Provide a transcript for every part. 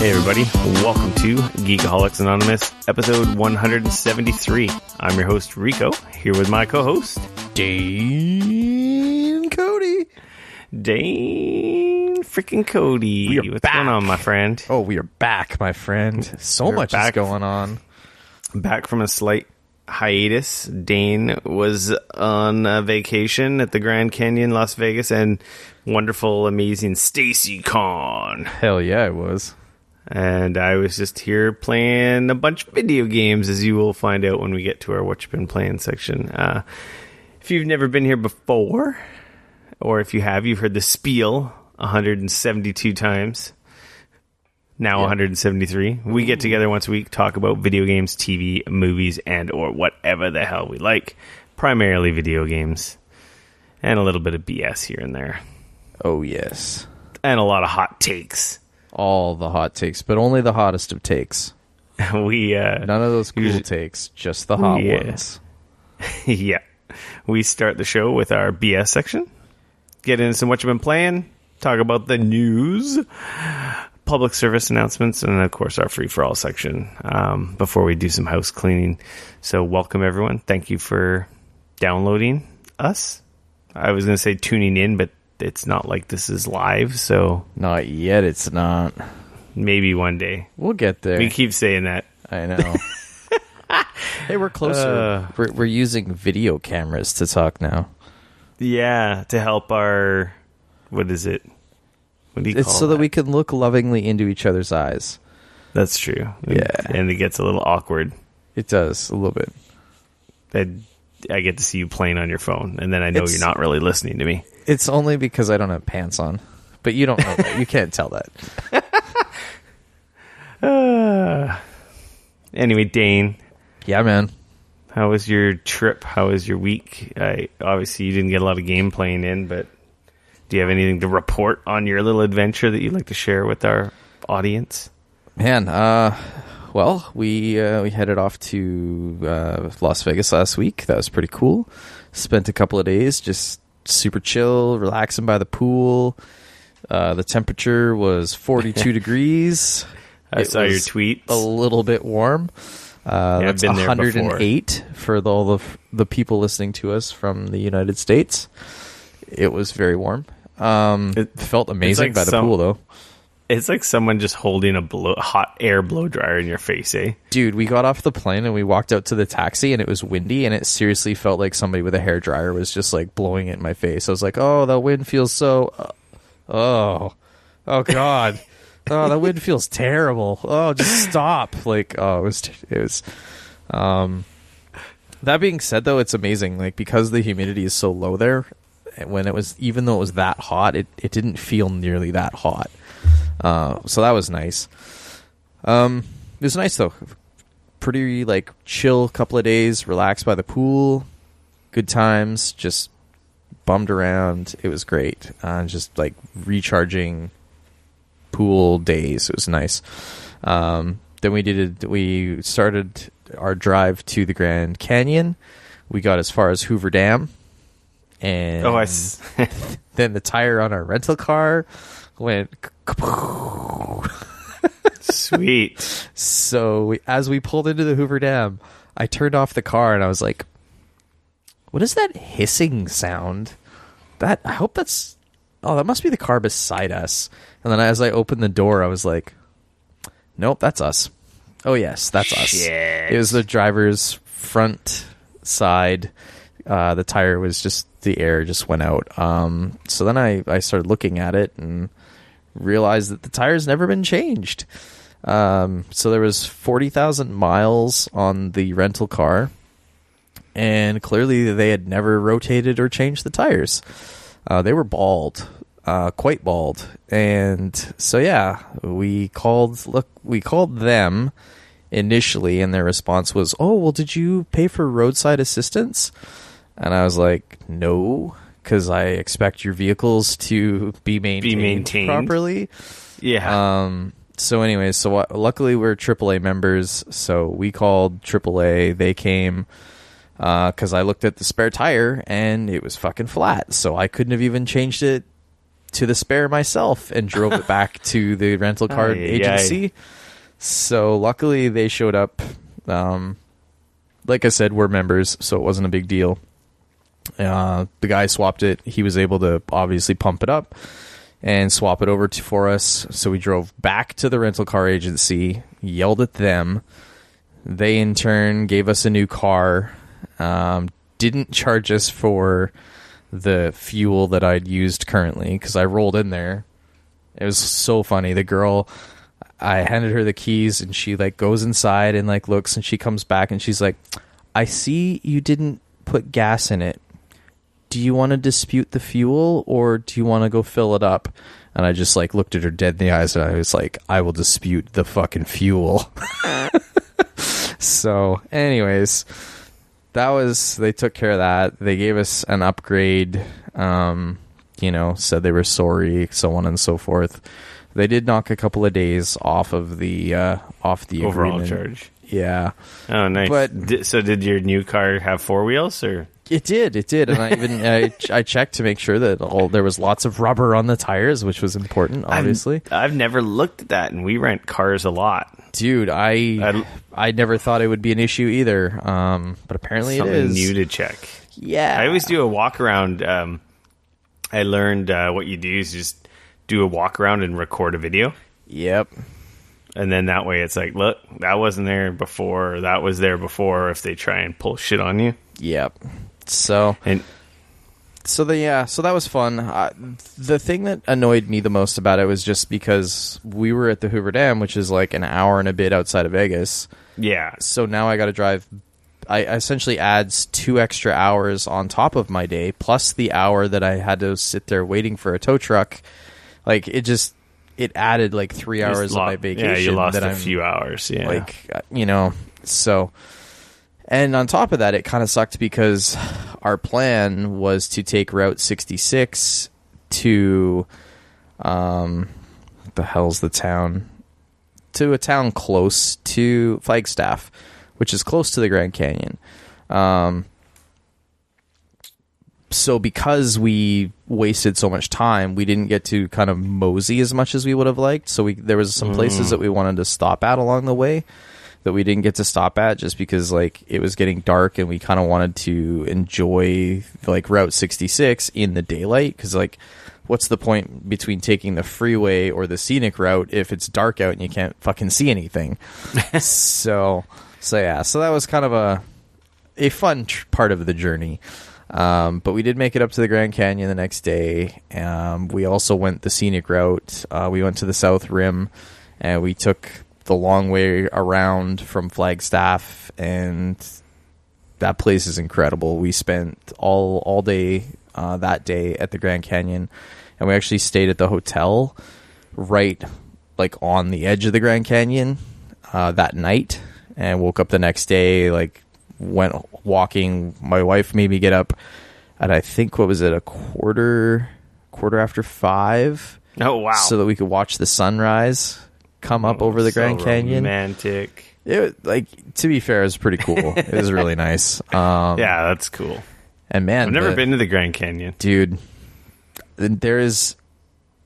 Hey everybody, welcome to Geekoholics Anonymous, episode 173. I'm your host, Rico, here with my co-host, Dane Cody. Dane freaking Cody. What's going on, my friend? Oh, we are back, my friend. So much is going on. Back from a slight hiatus. Dane was on vacation at the Grand Canyon, Las Vegas, and wonderful, amazing Stacy Con. Hell yeah, I was. And I was just here playing a bunch of video games, as you will find out when we get to our What You've Been Playing section. If you've never been here before, or if you have, you've heard the spiel 172 times. Now 173. We get together once a week, talk about video games, TV, movies, and or whatever the hell we like. Primarily video games. And a little bit of BS here and there. Oh, yes. And a lot of hot takes. All the hot takes, but only the hottest of takes. We None of those cool takes, just the hot ones. Yeah. We start the show with our BS section. Get into some what you've been playing. Talk about the news. Public service announcements. And, of course, our free-for-all section before we do some house cleaning. So welcome, everyone. Thank you for downloading us. I was going to say tuning in, but it's not like this is live, so... Not yet, it's not. Maybe one day. We'll get there. We keep saying that. I know. Hey, we're closer. We're using video cameras to talk now. Yeah, to help our... What is it? What do you call it? It's so that we can look lovingly into each other's eyes. That's true. Yeah. And it gets a little awkward. It does, a little bit. I get to see you playing on your phone, and then I know you're not really listening to me. It's only because I don't have pants on. But you don't know that. You can't tell that. Anyway, Dane. Yeah, man. How was your trip? How was your week? Obviously, you didn't get a lot of game playing in, but do you have anything to report on your little adventure that you'd like to share with our audience? Man, well, we headed off to Las Vegas last week. That was pretty cool. Spent a couple of days just super chill, relaxing by the pool. The temperature was 42 degrees. I saw your tweet. A little bit warm. That's I've been 108 for all the people listening to us from the United States. It was very warm. It felt amazing by the pool, though. It's like someone just holding a hot air blow dryer in your face, eh? Dude, we got off the plane and we walked out to the taxi and it was windy and it seriously felt like somebody with a hairdryer was just like blowing it in my face. I was like, oh, that wind feels so... Oh God. Oh, that wind feels terrible. Oh, just stop. Like, oh, it was... That being said, though, it's amazing. Like, because the humidity is so low there, even though it was that hot, it didn't feel nearly that hot. So that was nice. It was nice though. Pretty like chill couple of days, relaxed by the pool, good times, just bummed around. It was great. Just like recharging pool days. It was nice. Then we started our drive to the Grand Canyon. We got as far as Hoover Dam, and then the tire on our rental car went sweet. So as we pulled into the Hoover Dam, I turned off the car and I was like, what is that hissing sound? That must be the car beside us. And then as I opened the door, I was like, nope, that's us. Oh yes, that's us. It was the driver's front side. The tire was just, the air just went out. So then I started looking at it and realized that the tire's never been changed. So there was 40,000 miles on the rental car, and clearly they had never rotated or changed the tires. They were bald, quite bald. And so yeah, we called them initially, and their response was, oh, well, did you pay for roadside assistance? And I was like, no, because I expect your vehicles to be maintained properly. Yeah. So anyways, luckily we're AAA members, so we called AAA. They came because I looked at the spare tire and it was fucking flat, so I couldn't have even changed it to the spare myself and drove it back to the rental car agency. So luckily they showed up. Like I said, we're members, so it wasn't a big deal. The guy swapped it. He was able to obviously pump it up and swap it over for us. So we drove back to the rental car agency, yelled at them. They in turn gave us a new car. Didn't charge us for the fuel that I'd used currently because I rolled in there. It was so funny. The girl, I handed her the keys and she like goes inside and like looks, and she comes back and she's like, I see you didn't put gas in it. Do you want to dispute the fuel or do you want to go fill it up? And I just like looked at her dead in the eyes and I was like, I will dispute the fucking fuel. So anyways, they took care of that. They gave us an upgrade, said they were sorry, so on and so forth. They did knock a couple of days off the overall agreement. charge. Yeah. Oh, nice. But so did your new car have four wheels or? It did, and I even I checked to make sure that there was lots of rubber on the tires, which was important, obviously. I've never looked at that, and we rent cars a lot. Dude, I never thought it would be an issue either, but apparently it is. Something new to check. Yeah. I always do a walk around. I learned what you do is just do a walk around and record a video. Yep. And then that way it's like, look, that wasn't there before, or that was there before, if they try and pull shit on you. Yep. So that was fun. The thing that annoyed me the most about it was just because we were at the Hoover Dam, which is like an hour and a bit outside of Vegas. Yeah. So now I got to drive. I essentially adds 2 extra hours on top of my day, plus the hour that I had to sit there waiting for a tow truck. Like it added like 3 hours of my vacation. Yeah, you lost a few hours. Yeah. Like, so. And on top of that, it kind of sucked because our plan was to take Route 66 to, the hell's the town? To a town close to Flagstaff, which is close to the Grand Canyon. So because we wasted so much time, we didn't get to kind of mosey as much as we would have liked. So there was some places that we wanted to stop at along the way that we didn't get to stop at just because like it was getting dark and we kind of wanted to enjoy like Route 66 in the daylight, because like what's the point between taking the freeway or the scenic route if it's dark out and you can't fucking see anything? so that was kind of a fun part of the journey. But we did make it up to the Grand Canyon the next day. We also went the scenic route. We went to the South Rim and we took the long way around from Flagstaff, and that place is incredible. We spent all day that day at the Grand Canyon, and we actually stayed at the hotel right like on the edge of the Grand Canyon that night, and woke up the next day, like went walking. My wife made me get up at, I think, what was it, a quarter after 5? Oh wow! So that we could watch the sunrise come up over the Grand Canyon. Romantic. It, like, to be fair, it was pretty cool. It was really nice. Yeah, that's cool. And man, I've never been to the Grand Canyon, dude. It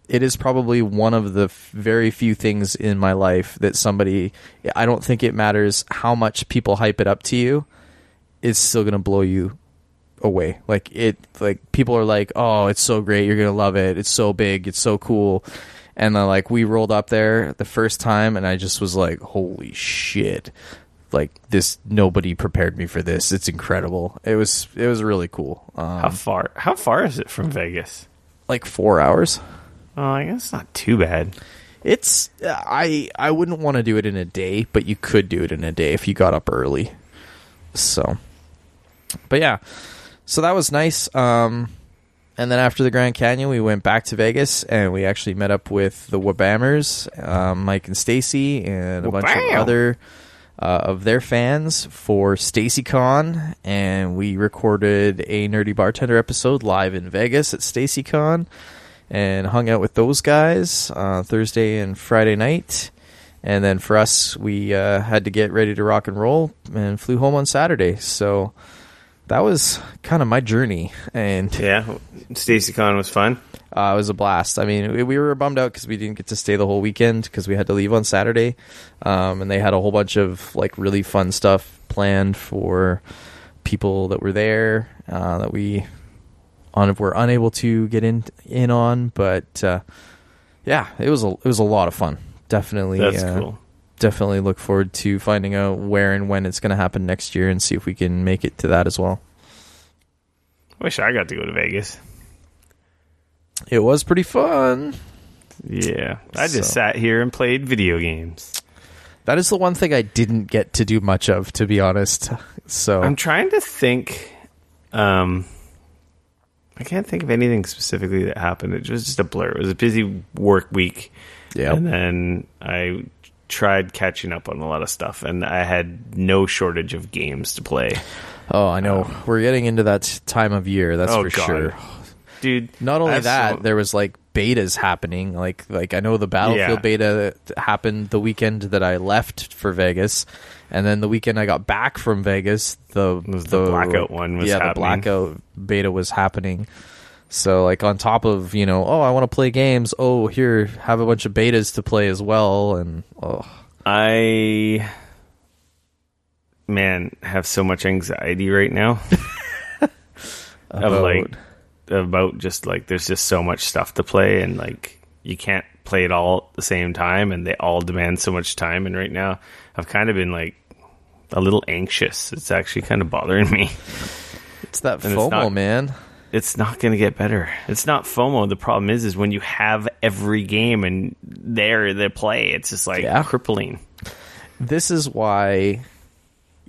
is probably one of the very few things in my life that I don't think it matters how much people hype it up to you, it's still gonna blow you away. Like people are like, oh, it's so great, you're gonna love it, it's so big, it's so cool. And then, like, we rolled up there the first time, and I just was like, holy shit. Like, nobody prepared me for this. It's incredible. It was really cool. How far is it from Vegas? Like 4 hours. Oh, I guess it's not too bad. It's, I wouldn't want to do it in a day, but you could do it in a day if you got up early. So, but yeah. So that was nice. And then after the Grand Canyon, we went back to Vegas, and we actually met up with the Wabammers, Mike and Stacy, and a bunch of other of their fans for StacyCon. And we recorded a Nerdy Bartender episode live in Vegas at StacyCon, and hung out with those guys Thursday and Friday night. And then for us, we had to get ready to rock and roll and flew home on Saturday. So that was kind of my journey. And yeah, StacyCon was fun. It was a blast. I mean, we were bummed out because we didn't get to stay the whole weekend because we had to leave on Saturday. And they had a whole bunch of like really fun stuff planned for people that were there that we were unable to get in on. But yeah, it was a lot of fun. Definitely, that's cool. Definitely look forward to finding out where and when it's going to happen next year and see if we can make it to that as well. Wish I got to go to Vegas. It was pretty fun. Yeah. I just sat here and played video games. That is the one thing I didn't get to do much of, to be honest. So I'm trying to think. I can't think of anything specifically that happened. It was just a blur. It was a busy work week. Yeah. And then I tried catching up on a lot of stuff, and I had no shortage of games to play. Oh, I know. We're getting into that time of year, that's for God. sure. Dude, not only that, there was like betas happening. Like I know the Battlefield beta happened the weekend that I left for Vegas, and then the weekend I got back from Vegas, the Blackout one was happening. The Blackout beta was happening. So like on top of, I want to play games. Oh, here, have a bunch of betas to play as well, and I have so much anxiety right now. About just like there's just so much stuff to play, and like you can't play it all at the same time, and they all demand so much time. And right now I've kind of been like a little anxious. It's actually kind of bothering me. It's that FOMO, man. It's not going to get better. It's not FOMO. The problem is when you have every game and they play, it's just like crippling. This is why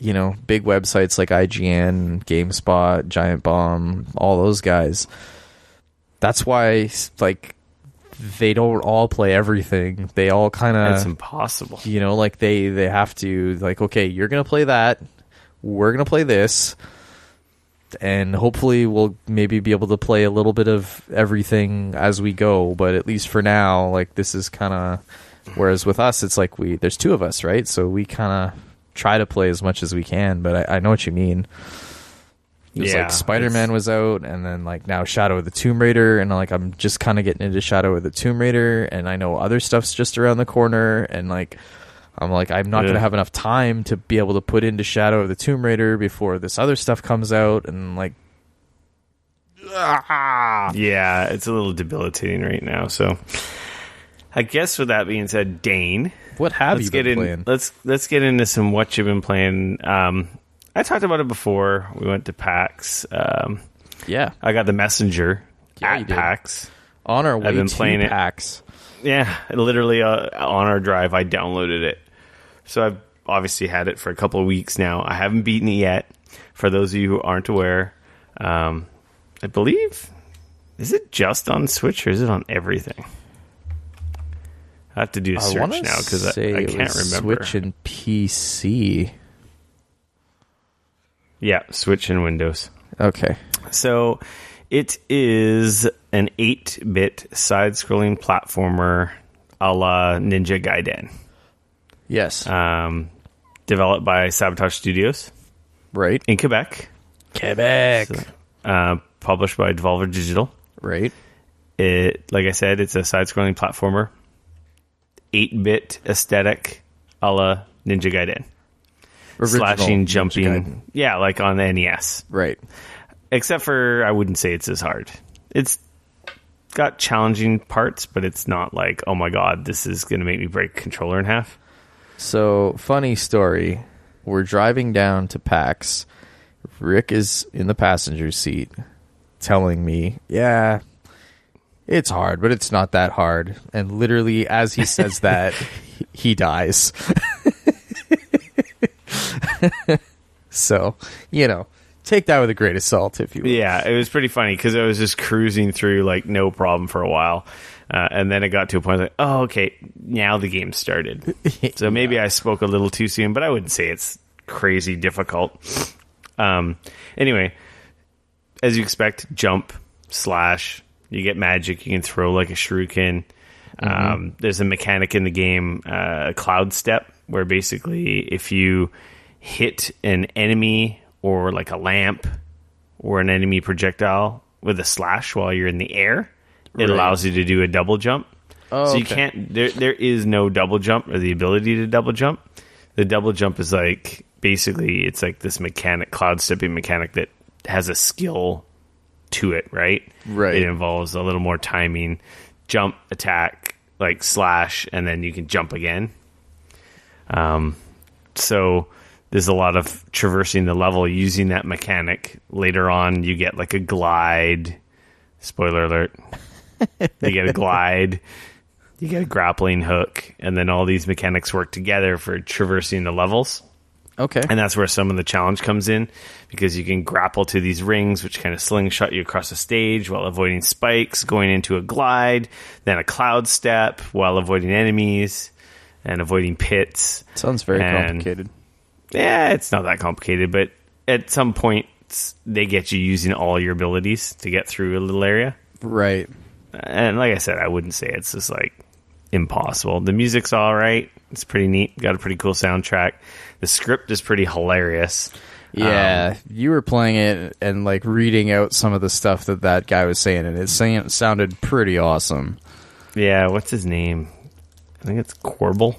big websites like IGN, GameSpot, Giant Bomb, all those guys, that's why like they don't all play everything. They all kind of, it's impossible. Like they have to, like, okay, you're gonna play that, we're gonna play this, and hopefully we'll maybe be able to play a little bit of everything as we go, but at least for now, like, this is kind of, whereas with us it's like there's two of us, right? So we kind of try to play as much as we can, but I know what you mean. It was like Spider-Man was out, and then like now Shadow of the Tomb Raider, and like I'm just kind of getting into Shadow of the Tomb Raider, and I know other stuff's just around the corner, and like I'm not going to have enough time to be able to put into Shadow of the Tomb Raider before this other stuff comes out, and like yeah, it's a little debilitating right now. So I guess with that being said, Dane, what have you been playing? Let's get into some what you've been playing. I talked about it before. We went to PAX. Yeah, I got the Messenger at PAX. On our way I've been to playing PAX. Yeah, literally on our drive, I downloaded it. So I've obviously had it for a couple of weeks now. I haven't beaten it yet. For those of you who aren't aware, I believe, is it just on Switch or is it on everything? I have to do a search now because I can't remember. Switch and PC. Yeah, Switch and Windows. Okay. So it is an 8-bit side-scrolling platformer a la Ninja Gaiden. Yes. Developed by Sabotage Studios. Right. In Quebec. So, published by Devolver Digital. Right. It, like I said, it's a side-scrolling platformer. 8-bit aesthetic a la Ninja Gaiden. Slashing, jumping. Gaiden. Yeah, like on the NES. Right. Except for, I wouldn't say it's as hard. It's got challenging parts, but it's not like, oh my god, this is going to make me break a controller in half. So, funny story. We're driving down to PAX. Rick is in the passenger seat telling me, yeah, it's hard, but it's not that hard. And literally, as he says that, he dies. So, take that with a grain of salt, if you will. Yeah, it was pretty funny because I was just cruising through like no problem for a while. And then it got to a point like, oh, okay, now the game started. So maybe I spoke a little too soon, but I wouldn't say it's crazy difficult. Anyway, as you expect, jump, slash, you get magic, you can throw like a shuriken. There's a mechanic in the game, a cloud step, where basically if you hit an enemy or like a lamp or an enemy projectile with a slash while you're in the air, it allows you to do a double jump. Oh, so you okay. can't. There is no double jump or the ability to double jump. The double jump is like basically it's like this mechanic, cloud stepping mechanic that has a skill to it, right? Right. It involves a little more timing, jump, attack, like slash, and then you can jump again. So there's a lot of traversing the level using that mechanic. Later on, you get like a glide. Spoiler alert. You get a glide. You get a grappling hook. And then all these mechanics work together for traversing the levels. Okay. And that's where some of the challenge comes in, because you can grapple to these rings, which kind of slingshot you across the stage while avoiding spikes, going into a glide, then a cloud step while avoiding enemies and avoiding pits. Sounds very complicated. Yeah, it's not that complicated, but at some point they get you using all your abilities to get through a little area. Right. And like I said, I wouldn't say it's just like impossible. The music's all right. It's pretty neat. Got a pretty cool soundtrack. The script is pretty hilarious. Yeah, you were playing it and like reading out some of the stuff that guy was saying, and it sounded pretty awesome. Yeah, what's his name? I think it's Corbel.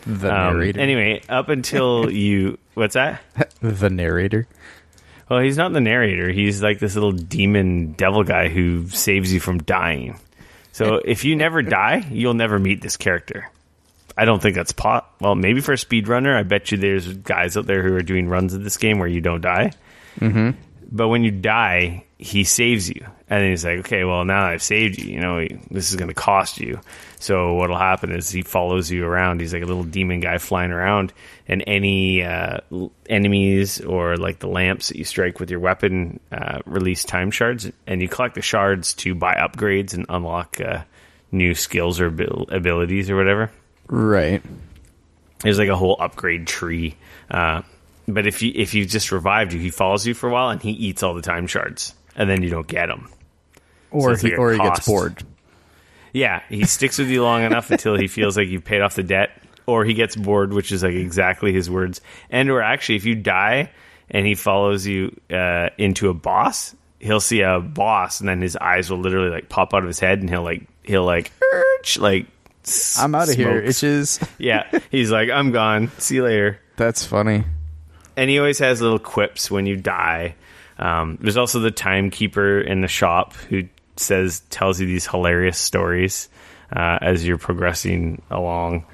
The narrator. Anyway, up until you... What's that? The narrator. Well, he's not the narrator. He's like this little demon devil guy who saves you from dying. So if you never die, you'll never meet this character. I don't think that's well, maybe for a speedrunner. I bet you there's guys out there who are doing runs of this game where you don't die. Mm-hmm. But when you die, he saves you. And then he's like, okay, well, now I've saved you. You know, this is going to cost you. So what'll happen is he follows you around. He's like a little demon guy flying around. And any enemies or like the lamps that you strike with your weapon release time shards. And you collect the shards to buy upgrades and unlock new skills or abilities or whatever. Right. There's like a whole upgrade tree. But if you just revived you, he follows you for a while and he eats all the time shards. And then you don't get them. Or So he gets bored. Yeah, he sticks with you long enough until he feels like you've paid off the debt. Or he gets bored, which is like exactly his words. And or actually, if you die and he follows you into a boss, he'll see a boss and then his eyes will literally like pop out of his head and he'll like I'm out of here, smokes. itches. Yeah, he's like, I'm gone. See you later. That's funny. And he always has little quips when you die. There's also the timekeeper in the shop who tells you these hilarious stories as you're progressing along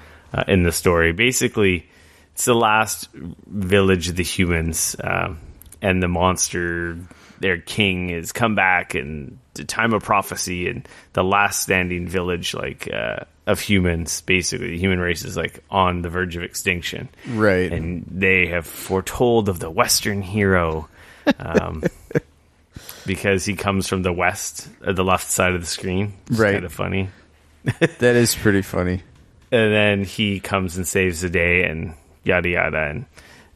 in the story. Basically, it's the last village of the humans, and the monster, their king, has come back, and the time of prophecy, and the last standing village, of humans. Basically, the human race is like on the verge of extinction, Right. and they have foretold of the Western hero. Because he comes from the west, the left side of the screen. It's Right. kind of funny. That is pretty funny. And then he comes and saves the day and yada yada. And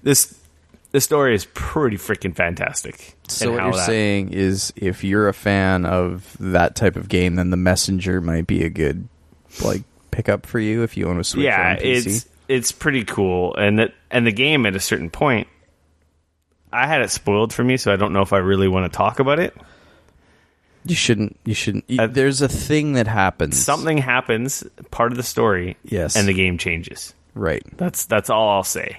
the story is pretty freaking fantastic. So what you're saying is if you're a fan of that type of game, then The Messenger might be a good pickup for you if you own a Switch or on PC. it's pretty cool. And the game at a certain point, I had it spoiled for me, so I don't know if I really want to talk about it. You shouldn't. There's a thing that happens. Something happens, part of the story, Yes. and the game changes. Right. That's all I'll say.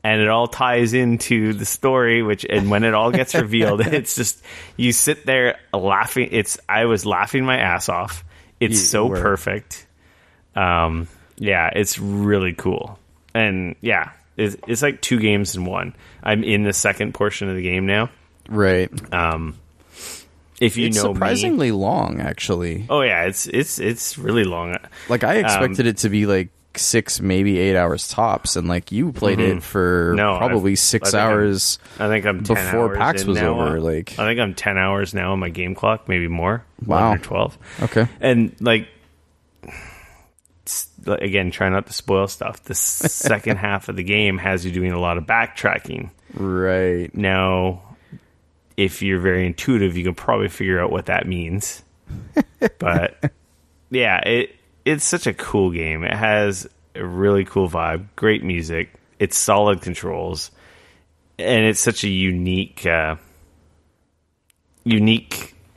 And it all ties into the story, and when it all gets revealed, it's just, you sit there laughing. I was laughing my ass off. It's so perfect. Yeah, it's really cool. And yeah, it's like two games in one. I'm in the second portion of the game now. Right. If you it's know surprisingly me, long, actually. Oh yeah, it's really long. I expected it to be 6, maybe 8 hours tops, and you played it for probably 6 hours. I think I'm 10 before hours PAX was now. over. I think I'm 10 hours now on my game clock, maybe more. Wow. 11 or 12. Okay. And again, try not to spoil stuff. The second half of the game has you doing a lot of backtracking. Right. Now, if you're very intuitive, you can probably figure out what that means. But yeah, it's such a cool game. It has a really cool vibe, great music. It's solid controls, and it's such a unique. I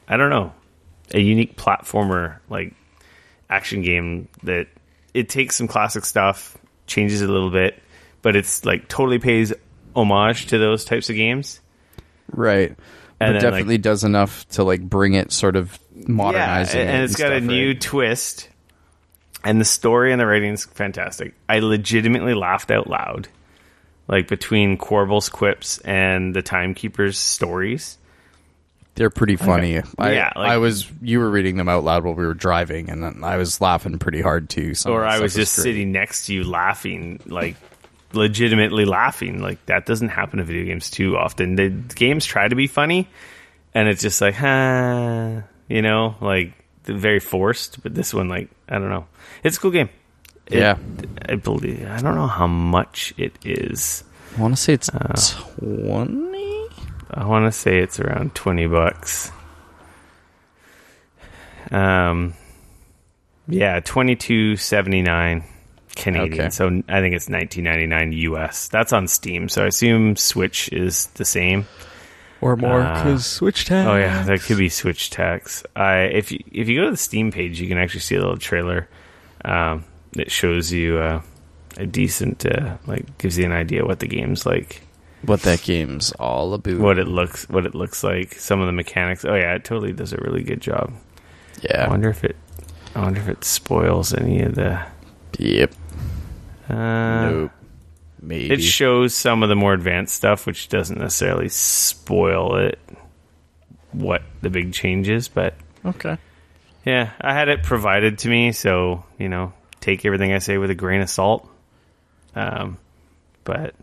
don't know. a unique platformer like action game that it takes some classic stuff, changes it a little bit, but it's like totally pays homage to those types of games. Right. And But definitely like, does enough to like bring it sort of modernizing it. And it's got a new twist. And the story and the writing is fantastic. I legitimately laughed out loud. Like between Corbel's quips and the Timekeeper's stories. They're pretty funny. Okay. You were reading them out loud while we were driving, and I was laughing pretty hard too. Or I was just sitting next to you laughing, like legitimately laughing. Like that doesn't happen in video games too often. The games try to be funny, and it's just like, like very forced. But this one, like, I don't know. It's a cool game. I don't know how much it is. I want to say it's 20. I want to say it's around $20. $22.79 Canadian. Okay. So I think it's $19.99 US. That's on Steam. So I assume Switch is the same or more because Switch tax. Oh yeah, that could be Switch tax. If you go to the Steam page, you can actually see a little trailer that shows you a decent gives you an idea what the game's like. What that game's all about. What it looks like. Some of the mechanics. Oh yeah, it totally does a really good job. Yeah. I wonder if it spoils any of the. Yep. Nope. Maybe. It shows some of the more advanced stuff, which doesn't necessarily spoil it. What the big change is, but okay. Yeah, I had it provided to me, so take everything I say with a grain of salt. But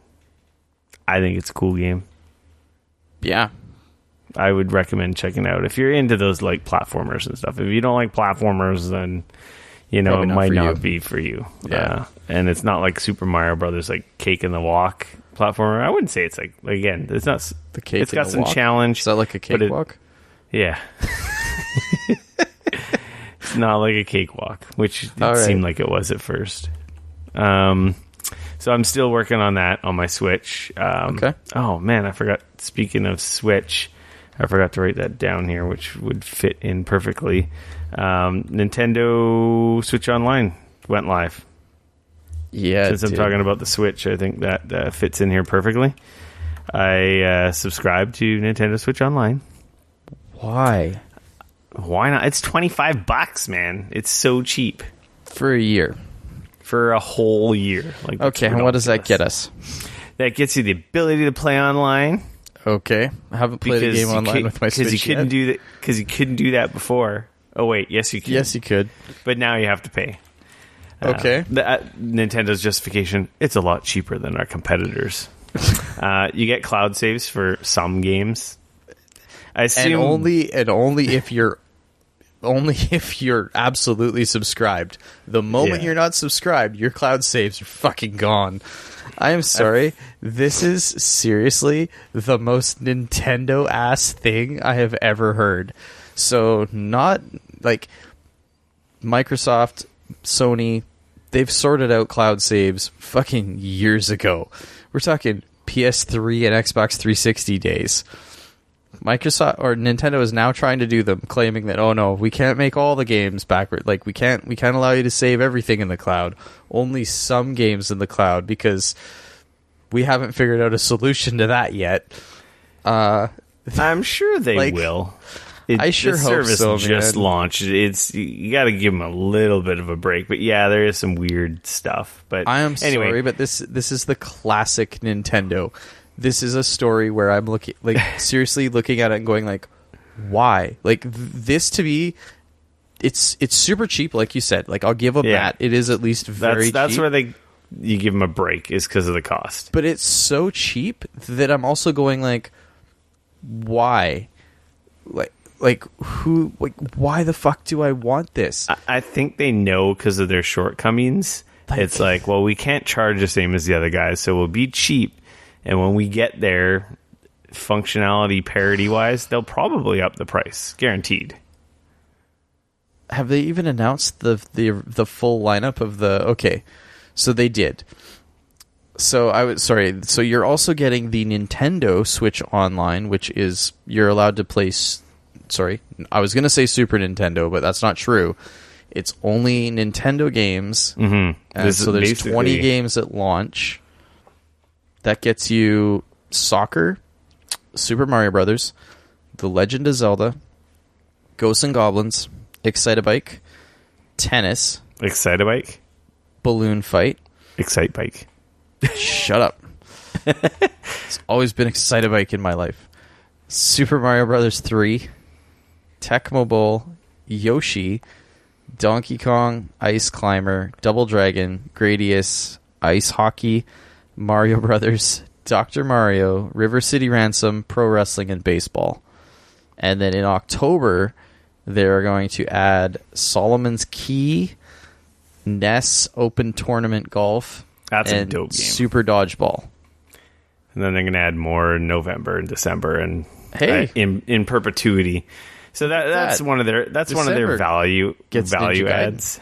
I think it's a cool game. Yeah. I would recommend checking it out if you're into those like platformers and stuff. If you don't like platformers, then it might not be for you. Yeah. And it's not like Super Mario Brothers, like Cake in the Walk platformer. I wouldn't say it's like again, it's not the cake. It's got some challenge. Is that like a cakewalk? Yeah. It's not like a cakewalk, which seemed like it was at first. So I'm still working on that on my Switch. Okay. Oh, man, I forgot. Speaking of Switch, I forgot to write that down here, which would fit in perfectly. Nintendo Switch Online went live. Yeah. Since I'm talking about the Switch, I think that fits in here perfectly. I subscribed to Nintendo Switch Online. Why? Why not? It's $25, man. It's so cheap. For a year. For a whole year. Okay, and what does that get us? That gets you the ability to play online. Okay, I haven't played a game online with my Switch yet. Because you couldn't do that before. Oh wait, yes you could. Yes, you could. But now you have to pay. Okay. Nintendo's justification: it's a lot cheaper than our competitors. You get cloud saves for some games. I assume, and only if you're absolutely subscribed. The moment you're not subscribed, your cloud saves are fucking gone. I am sorry. This is seriously the most Nintendo ass thing I have ever heard. So not like Microsoft, Sony, they've sorted out cloud saves fucking years ago. We're talking PS3 and Xbox 360 days. Microsoft or Nintendo is now trying to do them, claiming that, oh no, we can't make all the games backward. Like we can't allow you to save everything in the cloud. Only some games in the cloud, because we haven't figured out a solution to that yet. I'm sure they will. I sure the hope service so, just man. launched. You got to give them a little bit of a break. But yeah, there is some weird stuff. But I am anyway. sorry, but this is the classic Nintendo. This is a story where I'm seriously looking at it and going like, why? Like this to me, it's super cheap, like you said. Like I'll give them that. It is at least very cheap. That's where you give them a break, is because of the cost. But it's so cheap that I'm also going like, why? Why the fuck do I want this? I think they know because of their shortcomings. It's like, well, we can't charge the same as the other guys, so we'll be cheap. And when we get there, functionality parity-wise, they'll probably up the price, guaranteed. Have they even announced the full lineup of the? Okay, so they did. So So you're also getting the Nintendo Switch Online, which is you're allowed to play sorry, I was going to say Super Nintendo, but that's not true. It's only Nintendo games. Mm-hmm. And so there's 20 games at launch. That gets you Soccer, Super Mario Brothers, The Legend of Zelda, Ghosts and Goblins, Excitebike, Tennis, Excitebike, Balloon Fight, Excitebike. Shut up. It's always been Excitebike in my life. Super Mario Brothers 3, Tecmo Bowl, Yoshi, Donkey Kong, Ice Climber, Double Dragon, Gradius, Ice Hockey, Mario Brothers, Dr. Mario, River City Ransom, Pro Wrestling, and Baseball. And then in October, they're going to add Solomon's Key, NES Open Tournament Golf, That's and a dope game. Super Dodgeball. And then they're going to add more in November and December and Hey. in perpetuity. So that's one of their December value gets Ninja adds.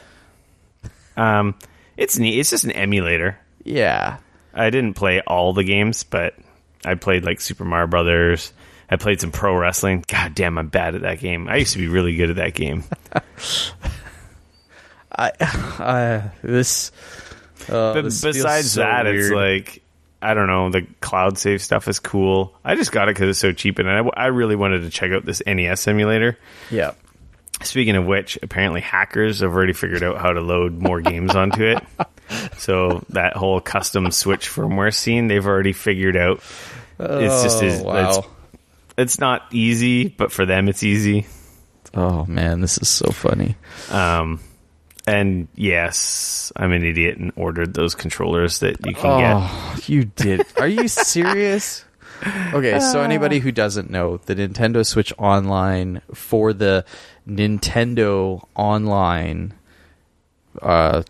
It's neat. It's just an emulator. Yeah. I didn't play all the games, but I played like Super Mario Brothers. I played some pro wrestling. God damn, I'm bad at that game. I used to be really good at that game. This Besides that, it's like, I don't know, the cloud save stuff is cool. I just got it because it's so cheap, and I really wanted to check out this NES emulator. Yeah. Speaking of which, apparently hackers have already figured out how to load more games onto it. So that whole custom Switch firmware scene, they've already figured out. Wow. It's not easy, but for them it's easy. Oh man, this is so funny. And yes, I'm an idiot and ordered those controllers that you can get. Oh, you did. Are you serious? Okay, so anybody who doesn't know, the Nintendo Switch Online for the Nintendo Online, for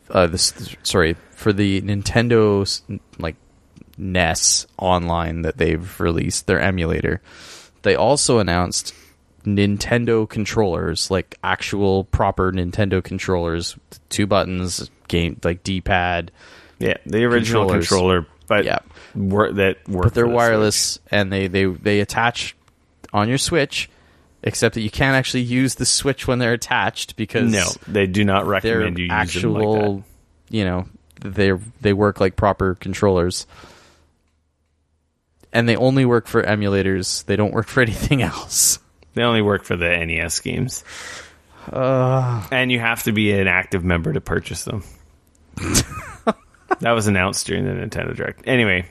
the Nintendo's like NES Online that they've released, their emulator. They also announced Nintendo controllers, like actual proper Nintendo controllers, 2 buttons, game like D-pad. Yeah, the original controller, but yeah, that work. But they're wireless and they attach on your Switch, except that you can't actually use the Switch when they're attached because no, they do not recommend you use them like that. You know, they work like proper controllers. And they only work for emulators. They don't work for anything else. They only work for the NES games. And you have to be an active member to purchase them. That was announced during the Nintendo Direct. Anyway,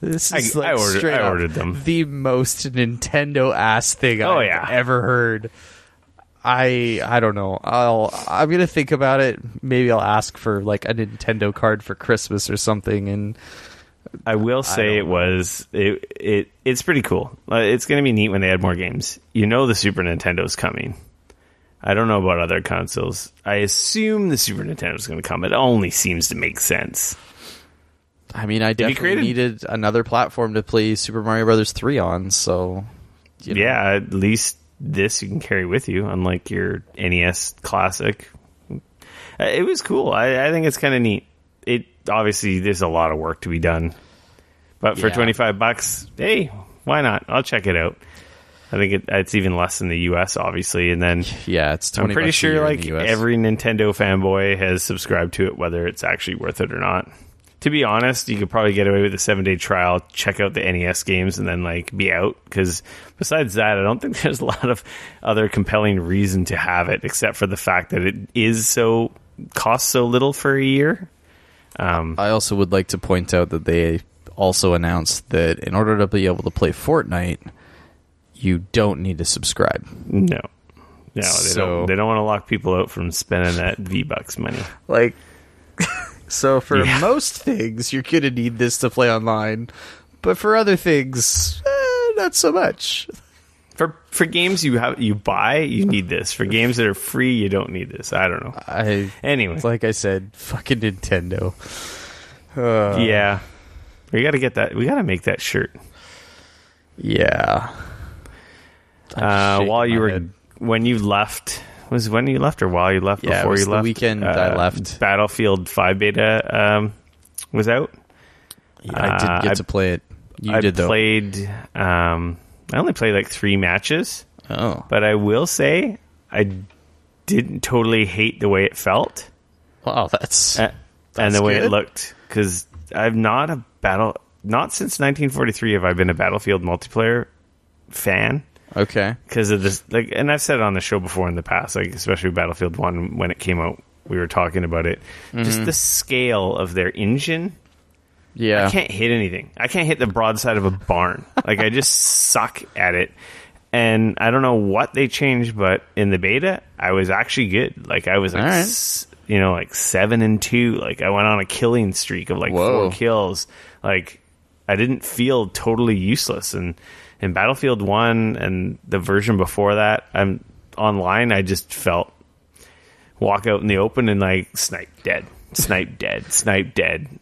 this is I ordered them. The most Nintendo ass thing I've ever heard. I don't know. I'm gonna think about it. Maybe I'll ask for like a Nintendo card for Christmas or something. And I will say it's pretty cool. It's going to be neat when they add more games. You know the Super Nintendo's coming. I don't know about other consoles. I assume the Super Nintendo's going to come. It only seems to make sense. I mean, I definitely needed another platform to play Super Mario Brothers 3 on, so... You know. Yeah, at least this you can carry with you, unlike your NES Classic. It was cool. I think it's kind of neat. Obviously, there's a lot of work to be done. But for $25, hey, why not? I'll check it out. I think it's even less in the US, obviously. And then it's $20 I'm pretty sure like in the US. Every Nintendo fanboy has subscribed to it, whether it's actually worth it or not. To be honest, you could probably get away with a 7-day trial, check out the NES games, and then like be out. Because besides that, I don't think there's a lot of other compelling reason to have it, except for the fact that it costs so little for a year. I also would like to point out that they also announced that in order to be able to play Fortnite, you don't need to subscribe. No, they don't want to lock people out from spending that V-Bucks money. Like, so for most things, you're gonna need this to play online, but for other things, not so much. For games you buy, you need this. For games that are free, you don't need this. I don't know. Anyway, like I said, fucking Nintendo. Yeah, we got to get that. We got to make that shirt. Yeah. When you left, was when you left or while you left? Yeah, before it was you left. The weekend I left. Battlefield 5 beta was out. Yeah, I didn't get to play it. You did though. I played I only played like 3 matches. Oh. But I will say I didn't totally hate the way it felt. Wow, that's and the way good. it looked. Because I'm not since 1943 have I been a Battlefield multiplayer fan. Okay. Because of this, like, and I've said it on the show before in the past, like, especially Battlefield 1 when it came out, we were talking about it. Just the scale of their engine. Yeah. I can't hit anything. I can't hit the broadside of a barn. Like, I just suck at it. And I don't know what they changed, but in the beta, I was actually good. Like, I was like, right. 7-2. Like, I went on a killing streak of like Whoa. 4 kills. Like, I didn't feel totally useless. And in Battlefield 1 and the version before that, I'm online. I just felt walk out in the open and like snipe dead.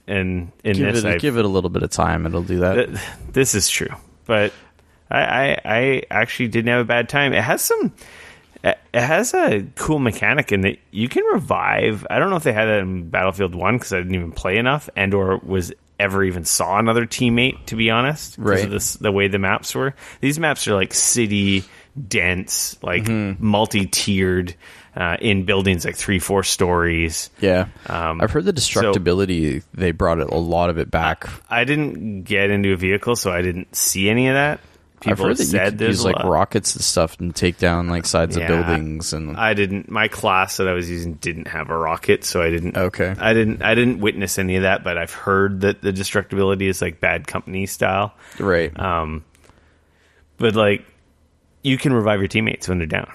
And in give it a little bit of time. It'll do that. This is true, but I actually didn't have a bad time. It has a cool mechanic in that you can revive. I don't know if they had that in Battlefield 1 because I didn't even play enough and or was ever even saw another teammate, to be honest, because of the way the maps were. These maps are like city dense, like multi-tiered, in buildings like 3-4 stories. Yeah. I've heard the destructibility, they brought a lot of it back. I didn't get into a vehicle, so I didn't see any of that. People I've heard that said you could there's use like rockets and stuff and take down like sides of buildings, and I didn't. My class that I was using didn't have a rocket, so I didn't. Okay. I didn't witness any of that, but I've heard that the destructibility is like Bad Company style. Right. But like you can revive your teammates when they're down.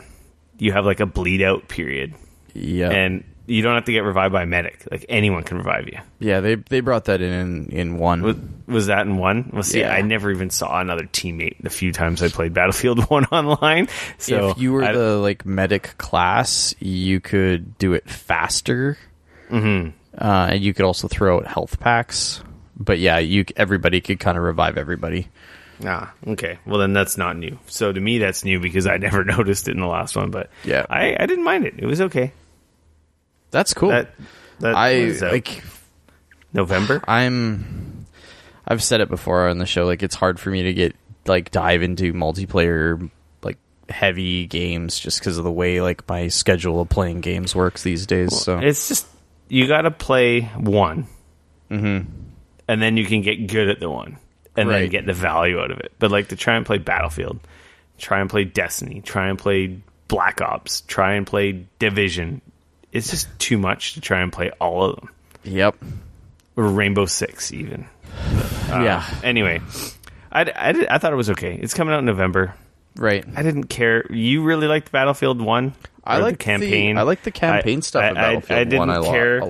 You have like a bleed out period. Yeah. And you don't have to get revived by a medic. Like anyone can revive you. Yeah, they brought that in 1. Was that in 1? Well, see, I never even saw another teammate the few times I played Battlefield 1 online. So if you were the like medic class, you could do it faster. And you could also throw out health packs. But yeah, everybody could kind of revive everybody. Ah, okay. Well, then that's not new. So to me, that's new because I never noticed it in the last one. But yeah, I didn't mind it. It was okay. That's cool. That like November. I've said it before on the show. Like, it's hard for me to get dive into multiplayer like heavy games just because of the way like my schedule of playing games works these days. Well, so it's just you got to play one, and then you can get good at the one, and then get the value out of it. But like to try and play Battlefield, try and play Destiny, try and play Black Ops, try and play Division. It's just too much to try and play all of them. Yep. Or Rainbow Six, even. Yeah. Anyway, I thought it was okay. It's coming out in November. Right. I didn't care. You really liked Battlefield 1? I like the campaign. I like the campaign stuff in Battlefield I didn't 1. care.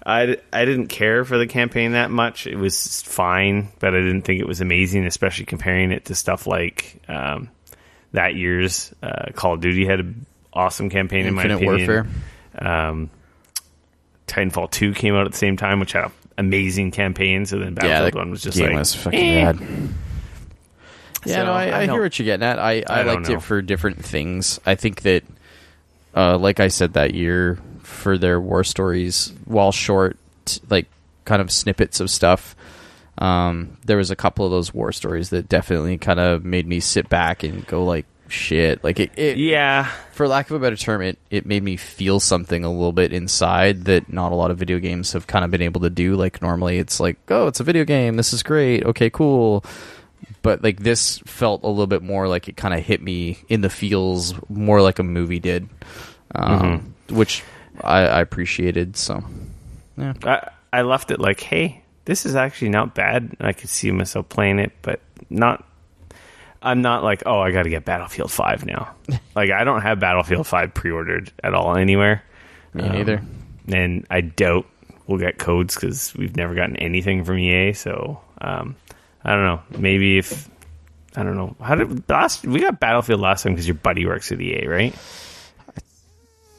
I didn't care for the campaign that much. It was fine, but I didn't think it was amazing, especially comparing it to stuff like that year's Call of Duty had an awesome campaign in my opinion. Warfare. Titanfall 2 came out at the same time, which had an amazing campaign. So then Battlefield 1 was just game like, was fucking bad. Yeah, So, no, I hear what you're getting at. I liked it for different things. I think that, like I said that year, for their war stories, while short, like kind of snippets of stuff, there was a couple of those war stories that definitely kind of made me sit back and go like, shit. Like it for lack of a better term, it made me feel something a little bit inside that not a lot of video games have kind of been able to do. Like normally it's like, oh, it's a video game, this is great, okay, cool. But like this felt a little bit more like it kind of hit me in the feels more like a movie did, which I appreciated. So yeah, I left it like, hey, this is actually not bad. I could see myself playing it, but not. I'm not like, oh, I got to get Battlefield 5 now. Like, I don't have Battlefield 5 pre-ordered at all anywhere. Me neither. And I doubt we'll get codes because we've never gotten anything from EA. So, I don't know. Maybe if... I don't know. We got Battlefield last time because your buddy works at EA, right?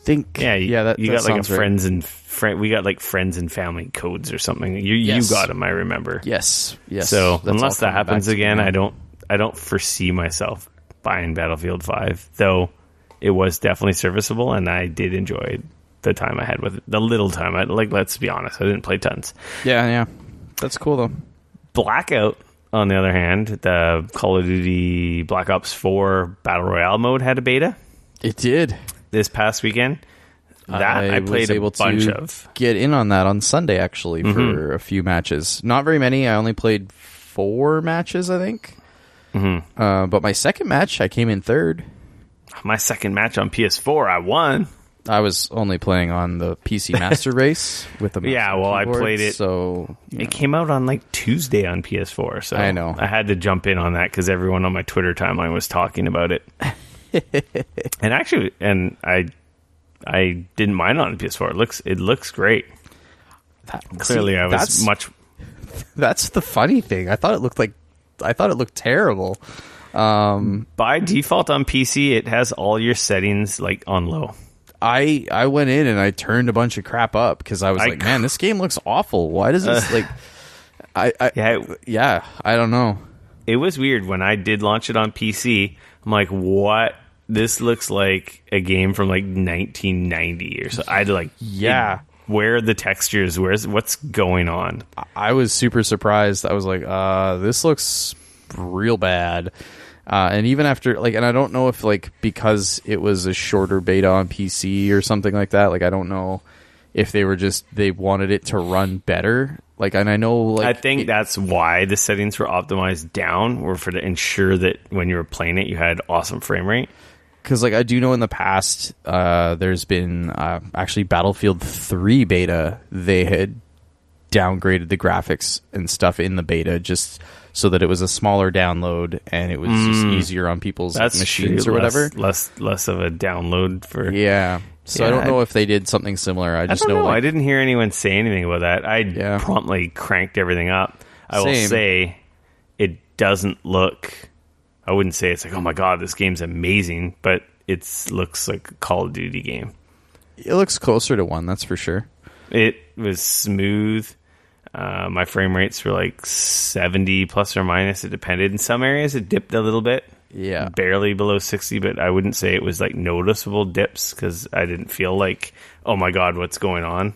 You got like a friends and we got like friends and family codes or something. You got them, I remember. Yes. So, unless that happens again, I don't foresee myself buying Battlefield 5, though it was definitely serviceable, and I did enjoy the time I had with it. The little time. Let's be honest, I didn't play tons. Yeah. That's cool, though. Blackout, on the other hand, the Call of Duty Black Ops 4 Battle Royale mode had a beta It did. this past weekend. That I played was a able bunch to of. get in on that on Sunday, actually, for a few matches. Not very many. I only played 4 matches, I think. But my second match, I came in third. My second match on PS4, I won. I was only playing on the PC Master Race with the mouse Yeah, and well, I keyboard, played it. So It came out on like Tuesday on PS4, so I know. I had to jump in on that because everyone on my Twitter timeline was talking about it. And actually, I didn't mind on PS4. It looks great. Clearly, I was much. That's the funny thing. I thought it looked terrible. By default on PC, it has all your settings like on low. I went in and I turned a bunch of crap up because I was like, man, this game looks awful. Why does this like? I don't know. It was weird when I did launch it on PC. I'm like, what? This looks like a game from like 1990 or so. I'd like, where are the textures? What's going on? I was super surprised. I was like, this looks real bad. And even after, like, and I don't know if, like, because it was a shorter beta on PC or something like that, like, I don't know if they wanted it to run better. Like, and I know, like... I think that's why the settings were optimized down, were to ensure that when you were playing it, you had awesome frame rate. Because, like, I do know in the past, there's been, actually, Battlefield 3 beta, they had downgraded the graphics and stuff in the beta just... so that it was a smaller download and it was just easier on people's machines or whatever. Less of a download for... Yeah. So I don't know if they did something similar. I just know. I didn't hear anyone say anything about that. I promptly cranked everything up. I will say it doesn't look... I wouldn't say it's like, oh my god, this game's amazing, but it looks like a Call of Duty game. It looks closer to one, that's for sure. It was smooth. My frame rates were like 70 plus or minus. It depended. In some areas, it dipped a little bit. Yeah. Barely below 60, but I wouldn't say it was like noticeable dips because I didn't feel like, oh my god, what's going on?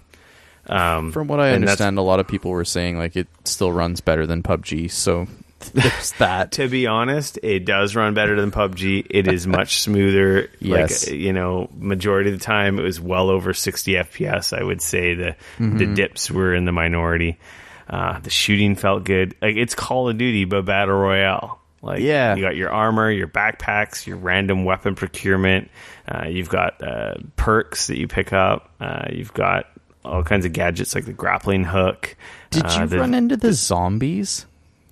From what I understand, a lot of people were saying like it still runs better than PUBG, so there's that. To be honest, it does run better than PUBG. It is much smoother. Yes. Like, majority of the time it was well over 60 FPS. I would say the dips were in the minority. The shooting felt good. Like, it's Call of Duty, but Battle Royale. Like, you got your armor, your backpacks, your random weapon procurement. You've got perks that you pick up. You've got all kinds of gadgets like the grappling hook. Did you run into the zombies?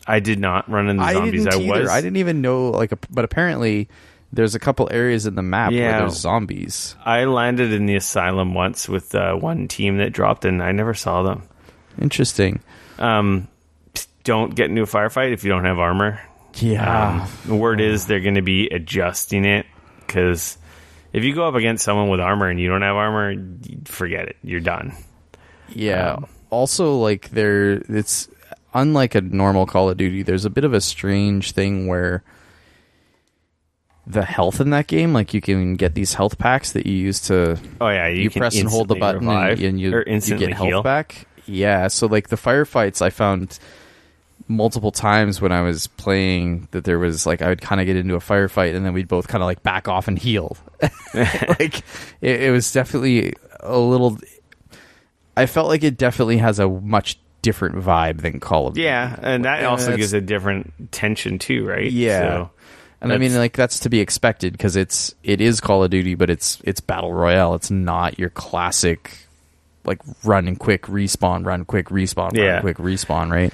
I did not run into zombies. I didn't even know, but apparently there's a couple areas in the map where there's zombies. I landed in the asylum once with one team that dropped in. I never saw them. Interesting. Don't get into a firefight if you don't have armor. Yeah. The word is they're going to be adjusting it, because if you go up against someone with armor and you don't have armor, forget it. You're done. Yeah. Also, like, it's unlike a normal Call of Duty, there's a bit of a strange thing where the health in that game, like, you can get these health packs that you use to... Oh, yeah. You press and hold the button and you get health back. Yeah, so, like, the firefights, I found multiple times when I was playing that there was, like, I would kind of get into a firefight and then we'd both kind of, like, back off and heal. Like, it was definitely a little... I felt like it definitely has a much different vibe than Call of Duty. Yeah, and that also gives a different tension too, right? Yeah. So and I mean, like, that's to be expected because it is Call of Duty, but it's Battle Royale. It's not your classic, like, run and quick respawn, run quick respawn, run quick respawn, right?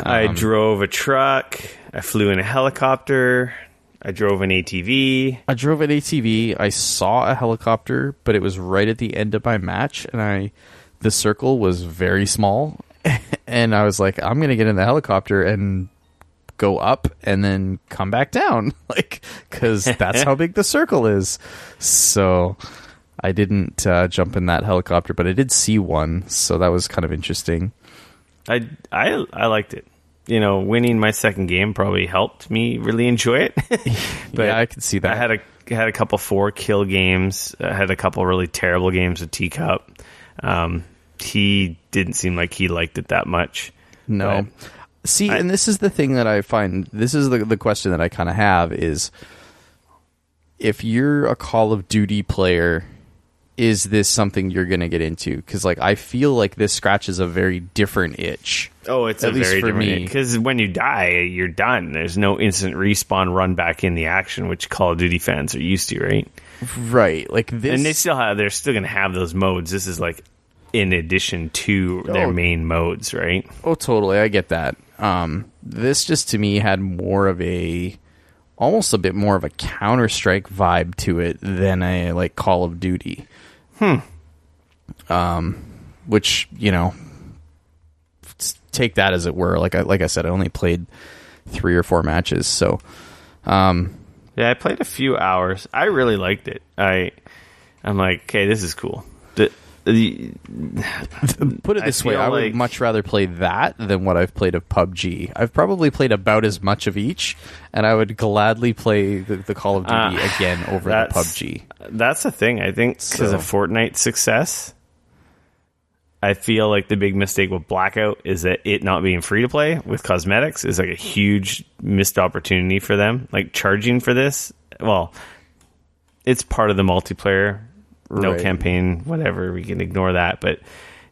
I drove a truck. I flew in a helicopter. I drove an ATV. I saw a helicopter, but it was right at the end of my match, and the circle was very small, and I was like, I'm going to get in the helicopter and go up and then come back down, like, because that's how big the circle is. So I didn't jump in that helicopter, but I did see one, so that was kind of interesting. I liked it. Winning my second game probably helped me really enjoy it. But yeah, I could see that. I had a couple 4-kill games. I had a couple really terrible games with Teacup. He didn't seem like he liked it that much. No. See, and this is the thing that I find, this is the question that I kind of have is, if you're a Call of Duty player, is this something you're going to get into? Because, like, I feel like this scratches a very different itch. Oh, it's at a least very for different me. Because when you die, you're done. There's no instant respawn run back in the action, which Call of Duty fans are used to, right? Right. Like this, And they're still going to have those modes. This is like in addition to their main modes, right? Oh, totally. I get that. This just to me had more of almost a bit more of a Counter-Strike vibe to it than a like Call of Duty. Which, you know, take that as it were. Like I said, I only played 3 or 4 matches, so Yeah, I played a few hours. I really liked it. I'm like, okay, this is cool. put it this way, I would much rather play that than what I've played of PUBG. I've probably played about as much of each, and I would gladly play the Call of Duty again over the PUBG. That's the thing. I think because of Fortnite's success, I feel like the big mistake with Blackout is that it not being free to play with cosmetics is like a huge missed opportunity for them. Like charging for this, well, it's part of the multiplayer. No campaign, whatever, we can ignore that. But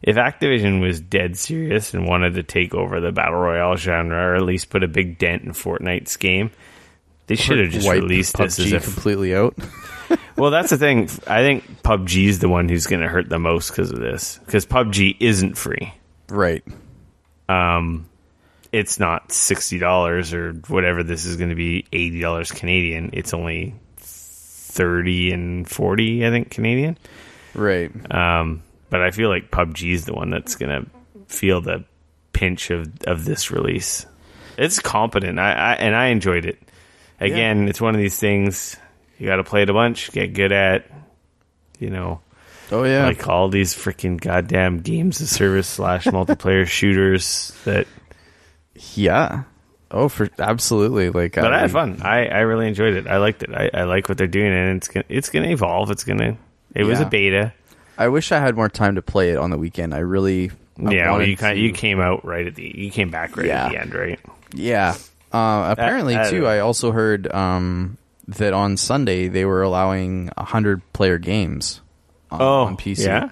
if Activision was dead serious and wanted to take over the Battle Royale genre, or at least put a big dent in Fortnite's game, they should have just released PUBG this as completely out. Well, that's the thing. I think PUBG is the one who's going to hurt the most because of this. Because PUBG isn't free. Right. It's not $60 or whatever this is going to be, $80 Canadian. It's only 30 and 40, I think, Canadian. Right. But I feel like PUBG is the one that's going to feel the pinch of this release. It's competent. I enjoyed it. Again, It's one of these things you got to play it a bunch, get good at, you know. Oh, yeah. Like all these freaking goddamn games of service / multiplayer shooters that. Yeah. Oh, absolutely. Like, but I had fun. I really enjoyed it. I liked it. I like what they're doing, and it's gonna evolve. It was a beta. I wish I had more time to play it on the weekend. You came out right at you came back right at the end, right? Yeah. Apparently, too, I also heard that on Sunday they were allowing 100-player games on PC. Yeah.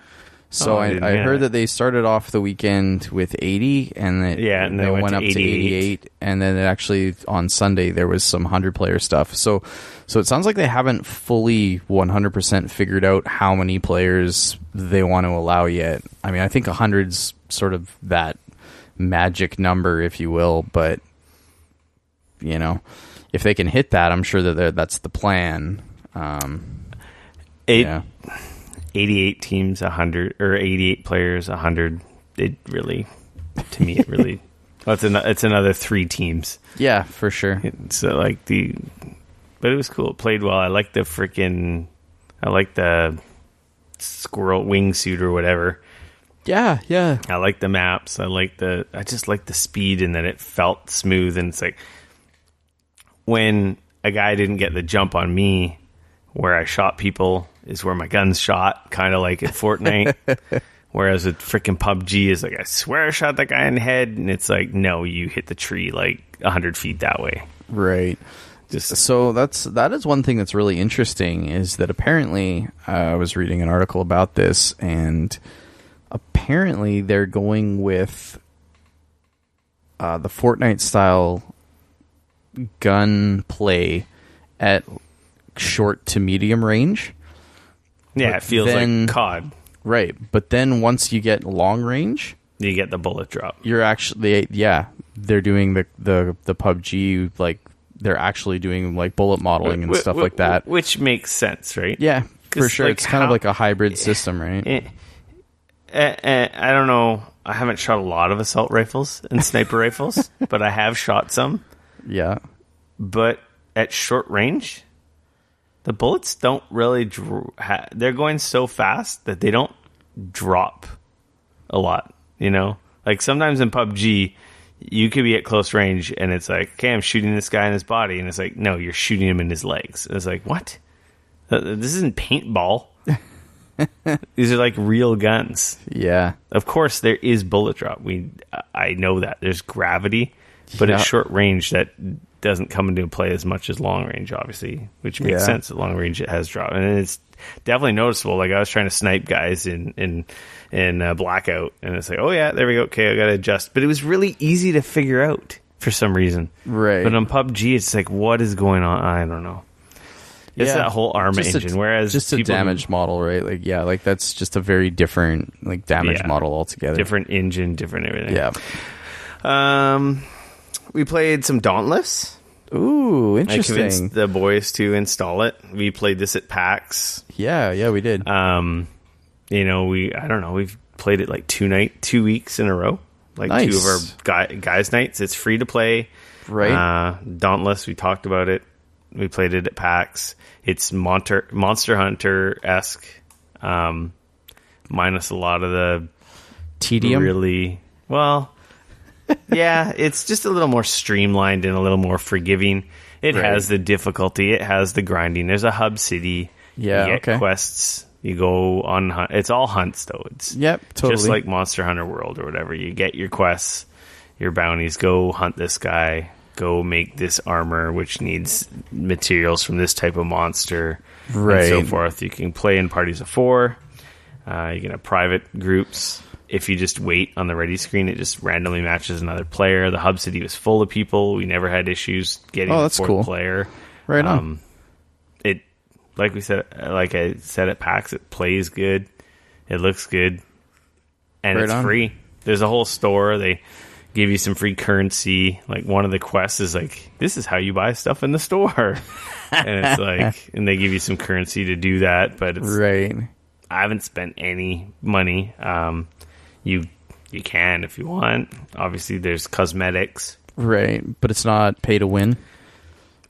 So I heard that they started off the weekend with 80, and they went up to 88, and then actually on Sunday there was some 100-player stuff. So it sounds like they haven't fully 100% figured out how many players they want to allow yet. I mean, I think 100's sort of that magic number, if you will, but you know, if they can hit that, I'm sure that that's the plan. 88 teams, 100, or 88 players, 100. It really, to me, well, it's another 3 teams. Yeah, for sure. So but it was cool. It played well. I like the squirrel wingsuit or whatever. Yeah. I like the maps. I just like the speed and that it felt smooth. And it's like when a guy didn't get the jump on me where I shot people is where my gun's shot, kind of like at Fortnite. Whereas with freaking PUBG is like, I swear I shot that guy in the head, and it's like, no, you hit the tree like 100 feet that way. Right. So that is one thing that's really interesting, is that apparently I was reading an article about this, and apparently they're going with the Fortnite style gun play at short to medium range. Yeah, it feels like COD. Right, but then once you get long range, you get the bullet drop. You're actually they're doing the PUBG, like they're actually doing like bullet modeling and stuff like that, which makes sense, right? Yeah, for sure. Like, it's kind of like a hybrid system, right? I don't know. I haven't shot a lot of assault rifles and sniper rifles, but I have shot some. Yeah, but at short range, the bullets don't really they're going so fast that they don't drop a lot, you know? Like sometimes in PUBG, you could be at close range and it's like, okay, I'm shooting this guy in his body. And it's like, no, you're shooting him in his legs. And it's like, what? This isn't paintball. These are like real guns. Yeah. Of course, there is bullet drop. I know that. There's gravity, but at short range, that doesn't come into play as much as long range, obviously, which makes sense. At long range, it has drop. And it's definitely noticeable. Like, I was trying to snipe guys in Blackout, and it's like, oh, yeah, there we go. Okay, I got to adjust. But it was really easy to figure out for some reason. Right. But on PUBG, it's like, what is going on? I don't know. It's that whole ARM engine, whereas just a damage model, right? Like, yeah, like that's just a very different like damage model altogether. Different engine, different everything. Yeah. We played some Dauntless. Ooh, interesting. I convinced the boys to install it. We played this at PAX. Yeah, we did. I don't know, we've played it like 2 weeks in a row. Like nice. 2 of our guys' nights. It's free to play. Right. Dauntless, we talked about it. We played it at PAX. It's Monster Hunter-esque, minus a lot of the tedium. Really, well, yeah, it's just a little more streamlined and a little more forgiving. It has the difficulty. It has the grinding. There's a hub city. Yeah, you get quests. You go on hunt. It's all hunts, though. It's totally. Just like Monster Hunter World or whatever. You get your quests, your bounties. Go hunt this guy. Go make this armor, which needs materials from this type of monster, and so forth. You can play in parties of 4. You can have private groups. If you just wait on the ready screen, it just randomly matches another player. The hub city was full of people. We never had issues getting the 4th player. Right on. It, like I said at PAX, it plays good. It looks good, and it's free. There's a whole store. They give you some free currency. Like, one of the quests is like, this is how you buy stuff in the store. And it's like, and they give you some currency to do that, but it's I haven't spent any money. You can if you want. Obviously there's cosmetics. Right. But it's not pay to win.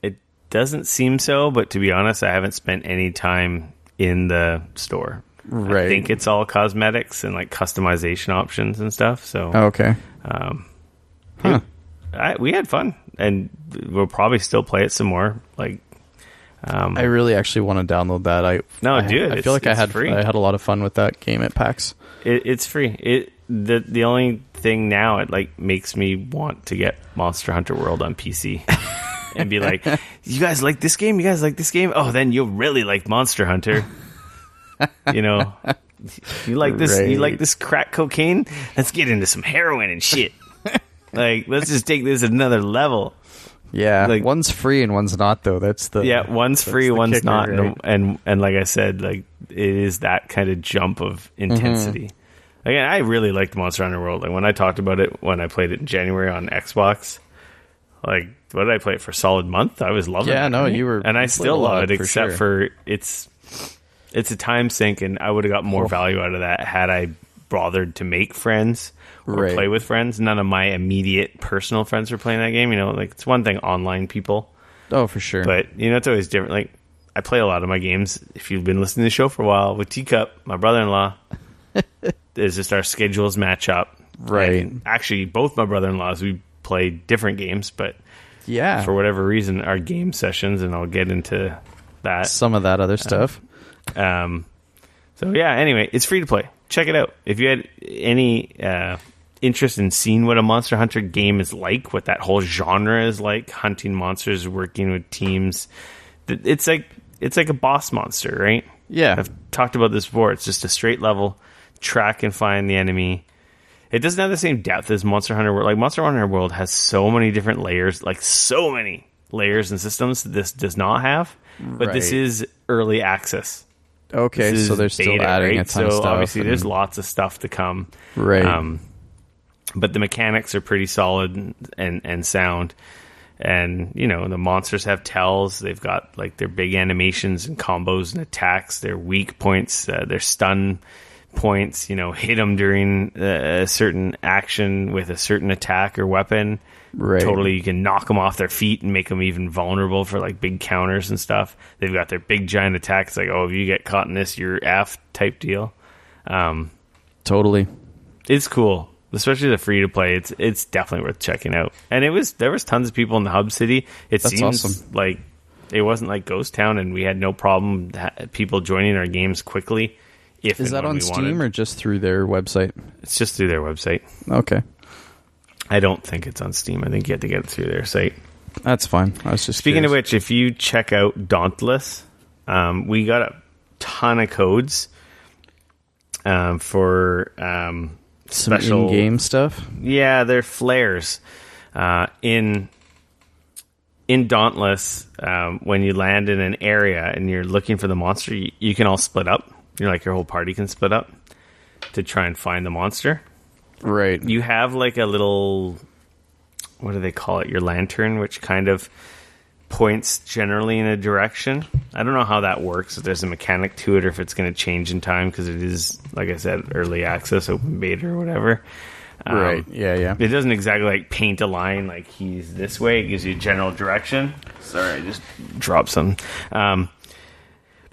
It doesn't seem so, but to be honest, I haven't spent any time in the store. Right. I think it's all cosmetics and like customization options and stuff. So okay. We had fun, and we'll probably still play it some more. Like, I really actually want to download that. I feel like I had a lot of fun with that game at PAX. It's free. The only thing now, it like makes me want to get Monster Hunter World on PC and be like, you guys like this game? You guys like this game? Oh, then you'll really like Monster Hunter. You know, you like this? You like this crack cocaine? Let's get into some heroin and shit. Like, let's just take this another level. Yeah, like, one's free and one's not, though. One's free, one's kicker, not, right? and like I said, like, it is that kind of jump of intensity. Again, I really liked Monster Hunter World. Like, when I talked about it when I played it in January on Xbox, like, what did I play it for? A solid month? I was loving it. Yeah, no, you were, and I still love it, except for it's a time sink, and I would have got more value out of that had I bothered to make friends or play with friends. None of my immediate personal friends were playing that game. You know, like, it's one thing online people. Oh, for sure. But, you know, it's always different. Like, I play a lot of my games, if you've been listening to the show for a while, with Teacup, my brother-in-law. It's just our schedules match up. Right. And actually, both my brother-in-laws, we play different games, but for whatever reason, our game sessions, and I'll get into that. Some of that other stuff. So, yeah, anyway, it's free to play. Check it out. If you had any interest in seeing what a Monster Hunter game is like, what that whole genre is like, hunting monsters, working with teams, it's like a boss monster, right? Yeah. I've talked about this before. It's just a straight level, track and find the enemy. It doesn't have the same depth as Monster Hunter World. Like, Monster Hunter World has so many different layers, like so many layers and systems that this does not have. But this is early access. Okay, so they're still adding a ton of stuff. So obviously there's lots of stuff to come. Right. But the mechanics are pretty solid and sound. And, you know, the monsters have tells. They've got, like, their big animations and combos and attacks, their weak points, their stun points. You know, hit them during a certain action with a certain attack or weapon. Right. Totally, you can knock them off their feet and make them even vulnerable for, like, big counters and stuff. They've got their big giant attacks, like, oh, if you get caught in this, you're F type deal. Totally. It's cool, especially the free to play. It's definitely worth checking out. And there was tons of people in the hub city. That's seems awesome. Like it wasn't like Ghost Town, and we had no problem people joining our games quickly If Is that on Steam or just through their website? It's just through their website. Okay. I don't think it's on Steam. I think you have to get it through their site. That's fine. I was just Speaking curious. of which, if you check out Dauntless, we got a ton of codes for some special in-game stuff. Yeah, they're flares. In Dauntless, when you land in an area and you're looking for the monster, you can all split up. Your whole party can split up to try and find the monster. Right. You have like a little, what do they call it? Your lantern, which kind of points generally in a direction. I don't know how that works, if there's a mechanic to it or if it's going to change in time, because it is, like I said, early access, open beta or whatever. Right. Yeah. It doesn't exactly like paint a line like he's this way. It gives you a general direction. Sorry, I just dropped some. But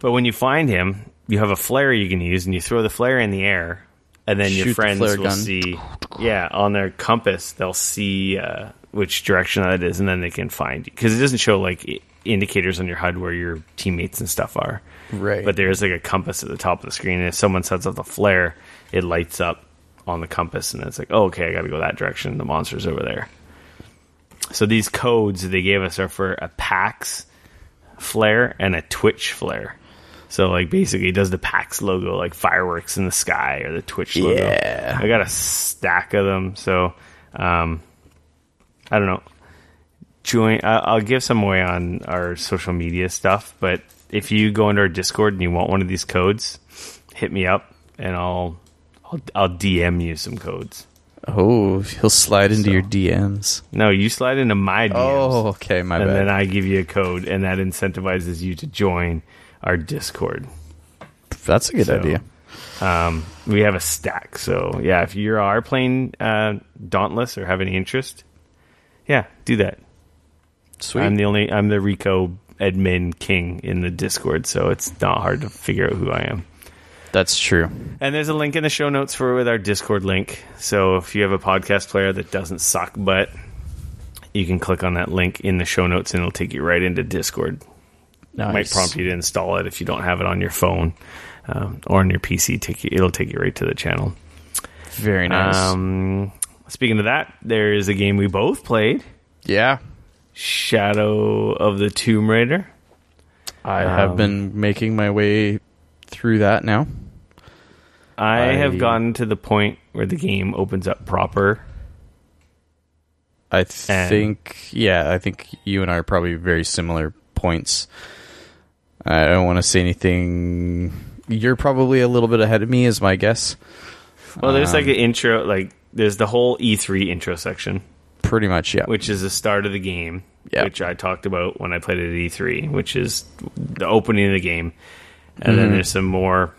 when you find him, you have a flare you can use, and you throw the flare in the air, and then your friends will see, on their compass, they'll see which direction that is, and then they can find you. Because it doesn't show like indicators on your HUD where your teammates and stuff are. Right. But there's like a compass at the top of the screen, and if someone sets up the flare, it lights up on the compass, and it's like, oh, okay, I got to go that direction. The monster's over there. So these codes they gave us are for a PAX flare and a Twitch flare. So like basically it does the PAX logo, like fireworks in the sky, or the Twitch logo. Yeah. I got a stack of them. So I don't know. Join. I'll give some away on our social media stuff. But if you go into our Discord and you want one of these codes, hit me up and I'll DM you some codes. Oh, he'll slide into your DMs. No, you slide into my DMs. Oh, okay, my bad. And then I give you a code, and that incentivizes you to join our Discord. That's a good idea. We have a stack. So, yeah, if you are playing Dauntless or have any interest, yeah, do that. Sweet. I'm the Rico admin king in the Discord, so it's not hard to figure out who I am. That's true. And there's a link in the show notes with our Discord link. So if you have a podcast player that doesn't suck butt, you can click on that link in the show notes and it'll take you right into Discord. Nice. It might prompt you to install it if you don't have it on your phone or on your PC. It'll take you right to the channel. Very nice. Speaking of that, there is a game we both played. Yeah. Shadow of the Tomb Raider. I have been making my way through that now. I have gotten to the point where the game opens up proper. I think you and I are probably very similar points. I don't want to say anything. You're probably a little bit ahead of me, is my guess. Well, there's like an intro, like there's the whole E3 intro section. Pretty much, yeah. Which is the start of the game, yep. Which I talked about when I played it at E3, which is the opening of the game. And then there's some more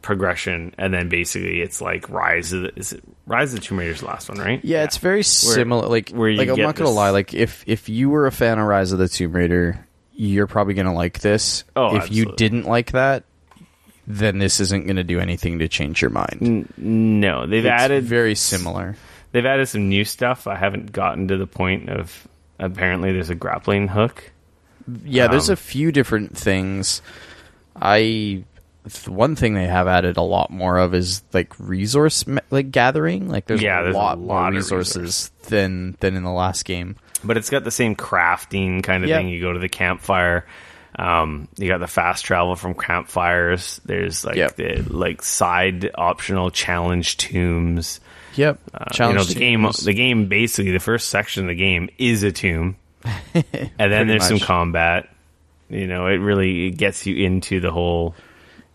progression, and then basically it's like Rise of the Tomb Raider's the last one, right? Yeah, it's very similar. Where I'm not gonna lie. Like if you were a fan of Rise of the Tomb Raider, you're probably gonna like this. Oh, if absolutely. you didn't like that, then this isn't gonna do anything to change your mind. No, they've added very similar. They've added some new stuff. I haven't gotten to the point of apparently there's a grappling hook. Yeah, there's a few different things. One thing they have added a lot more of is like resource gathering. Like there's a lot more resources than in the last game. But it's got the same crafting kind of thing. You go to the campfire. You got the fast travel from campfires. There's the side optional challenge tombs. Yep. The game basically the first section of the game is a tomb, and then there's some combat. It really gets you into the whole.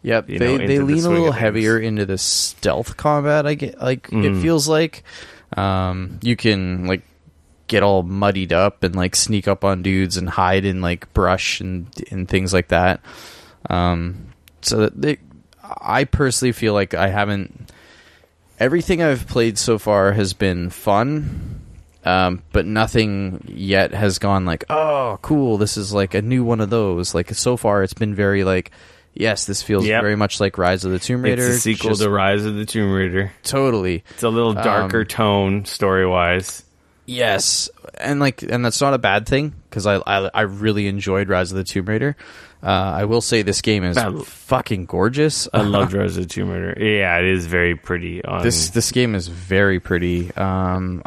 Yep, they lean a little heavier into the stealth combat. I get it feels like you can get all muddied up and sneak up on dudes and hide in brush and things like that. So that I personally feel like I haven't. Everything I've played so far has been fun, but nothing yet has gone oh, cool, this is a new one of those. So far, it's been very yes, this feels very much like Rise of the Tomb Raider. It's a sequel to Rise of the Tomb Raider. Totally. It's a little darker tone, story-wise. Yes, and that's not a bad thing, because I really enjoyed Rise of the Tomb Raider. I will say this game is fucking gorgeous. I love Rise of the Tomb Raider. Yeah, it is very pretty. This game is very pretty. I'm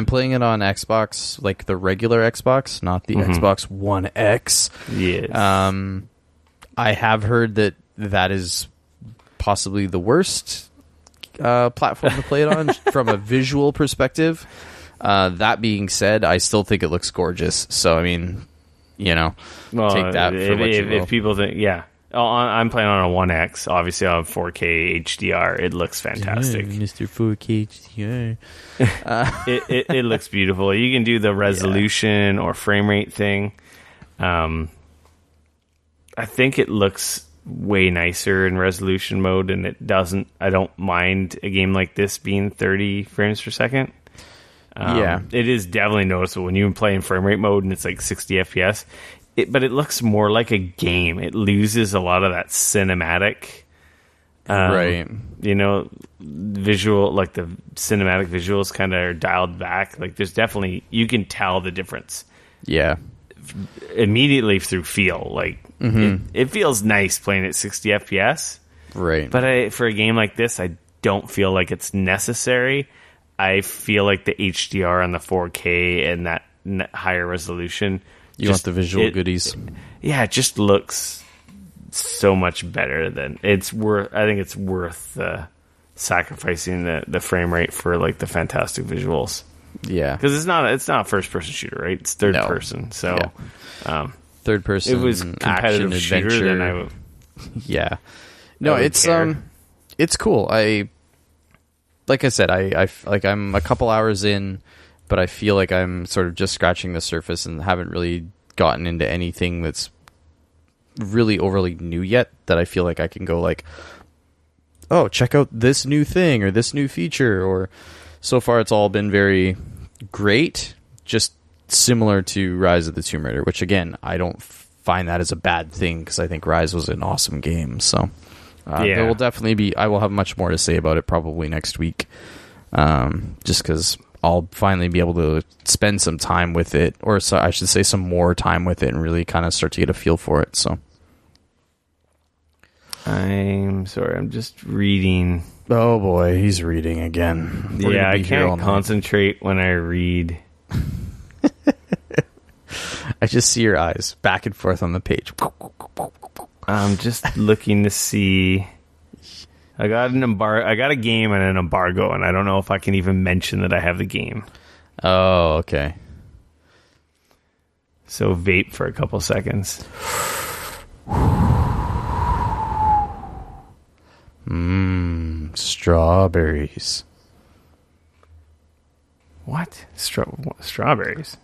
playing it on Xbox, like the regular Xbox, not the Xbox One X. Yes. I have heard that is possibly the worst platform to play it on from a visual perspective. That being said, I still think it looks gorgeous. So, I mean, take that for what you will. If people think, I'm playing on a 1X. Obviously, on 4K HDR. It looks fantastic. Mr. 4K HDR. It looks beautiful. You can do the resolution or frame rate thing. I think it looks way nicer in resolution mode, and I don't mind a game like this being 30 frames per second. It is definitely noticeable when you play in frame rate mode and it's like 60 FPS. But it looks more like a game. It loses a lot of that cinematic, right? Visual, like the cinematic visuals kind of are dialed back. Like there's definitely, you can tell the difference. Yeah, immediately through feel. Like it feels nice playing at 60 FPS. Right. But for a game like this, I don't feel like it's necessary. I feel like the HDR on the 4K and that higher resolution. You want the visual goodies. It just looks so much better than it's worth. I think it's worth sacrificing the frame rate for like the fantastic visuals. Yeah, because it's not a first person shooter, right? It's third person. So third person. It was competitive action shooter. adventure. Yeah. No, it's cool. Like I said, I'm a couple hours in, but I feel like I'm sort of just scratching the surface and haven't really gotten into anything that's really overly new yet, that I feel like I can go like, oh, check out this new thing or this new feature. Or so far it's all been very great, just similar to Rise of the Tomb Raider, which again, I don't find that as a bad thing because I think Rise was an awesome game. So there will definitely be, I will have much more to say about it probably next week, just because I'll finally be able to spend some time with it, or so I should say some more time with it, and really kind of start to get a feel for it. So I'm sorry, I'm just reading. Oh boy, he's reading again. I can't concentrate when I read. I just see your eyes back and forth on the page. I'm just looking to see. I got a game and an embargo, and I don't know if I can even mention that I have the game. Oh, okay. So vape for a couple seconds. Strawberries. What? Strawberries?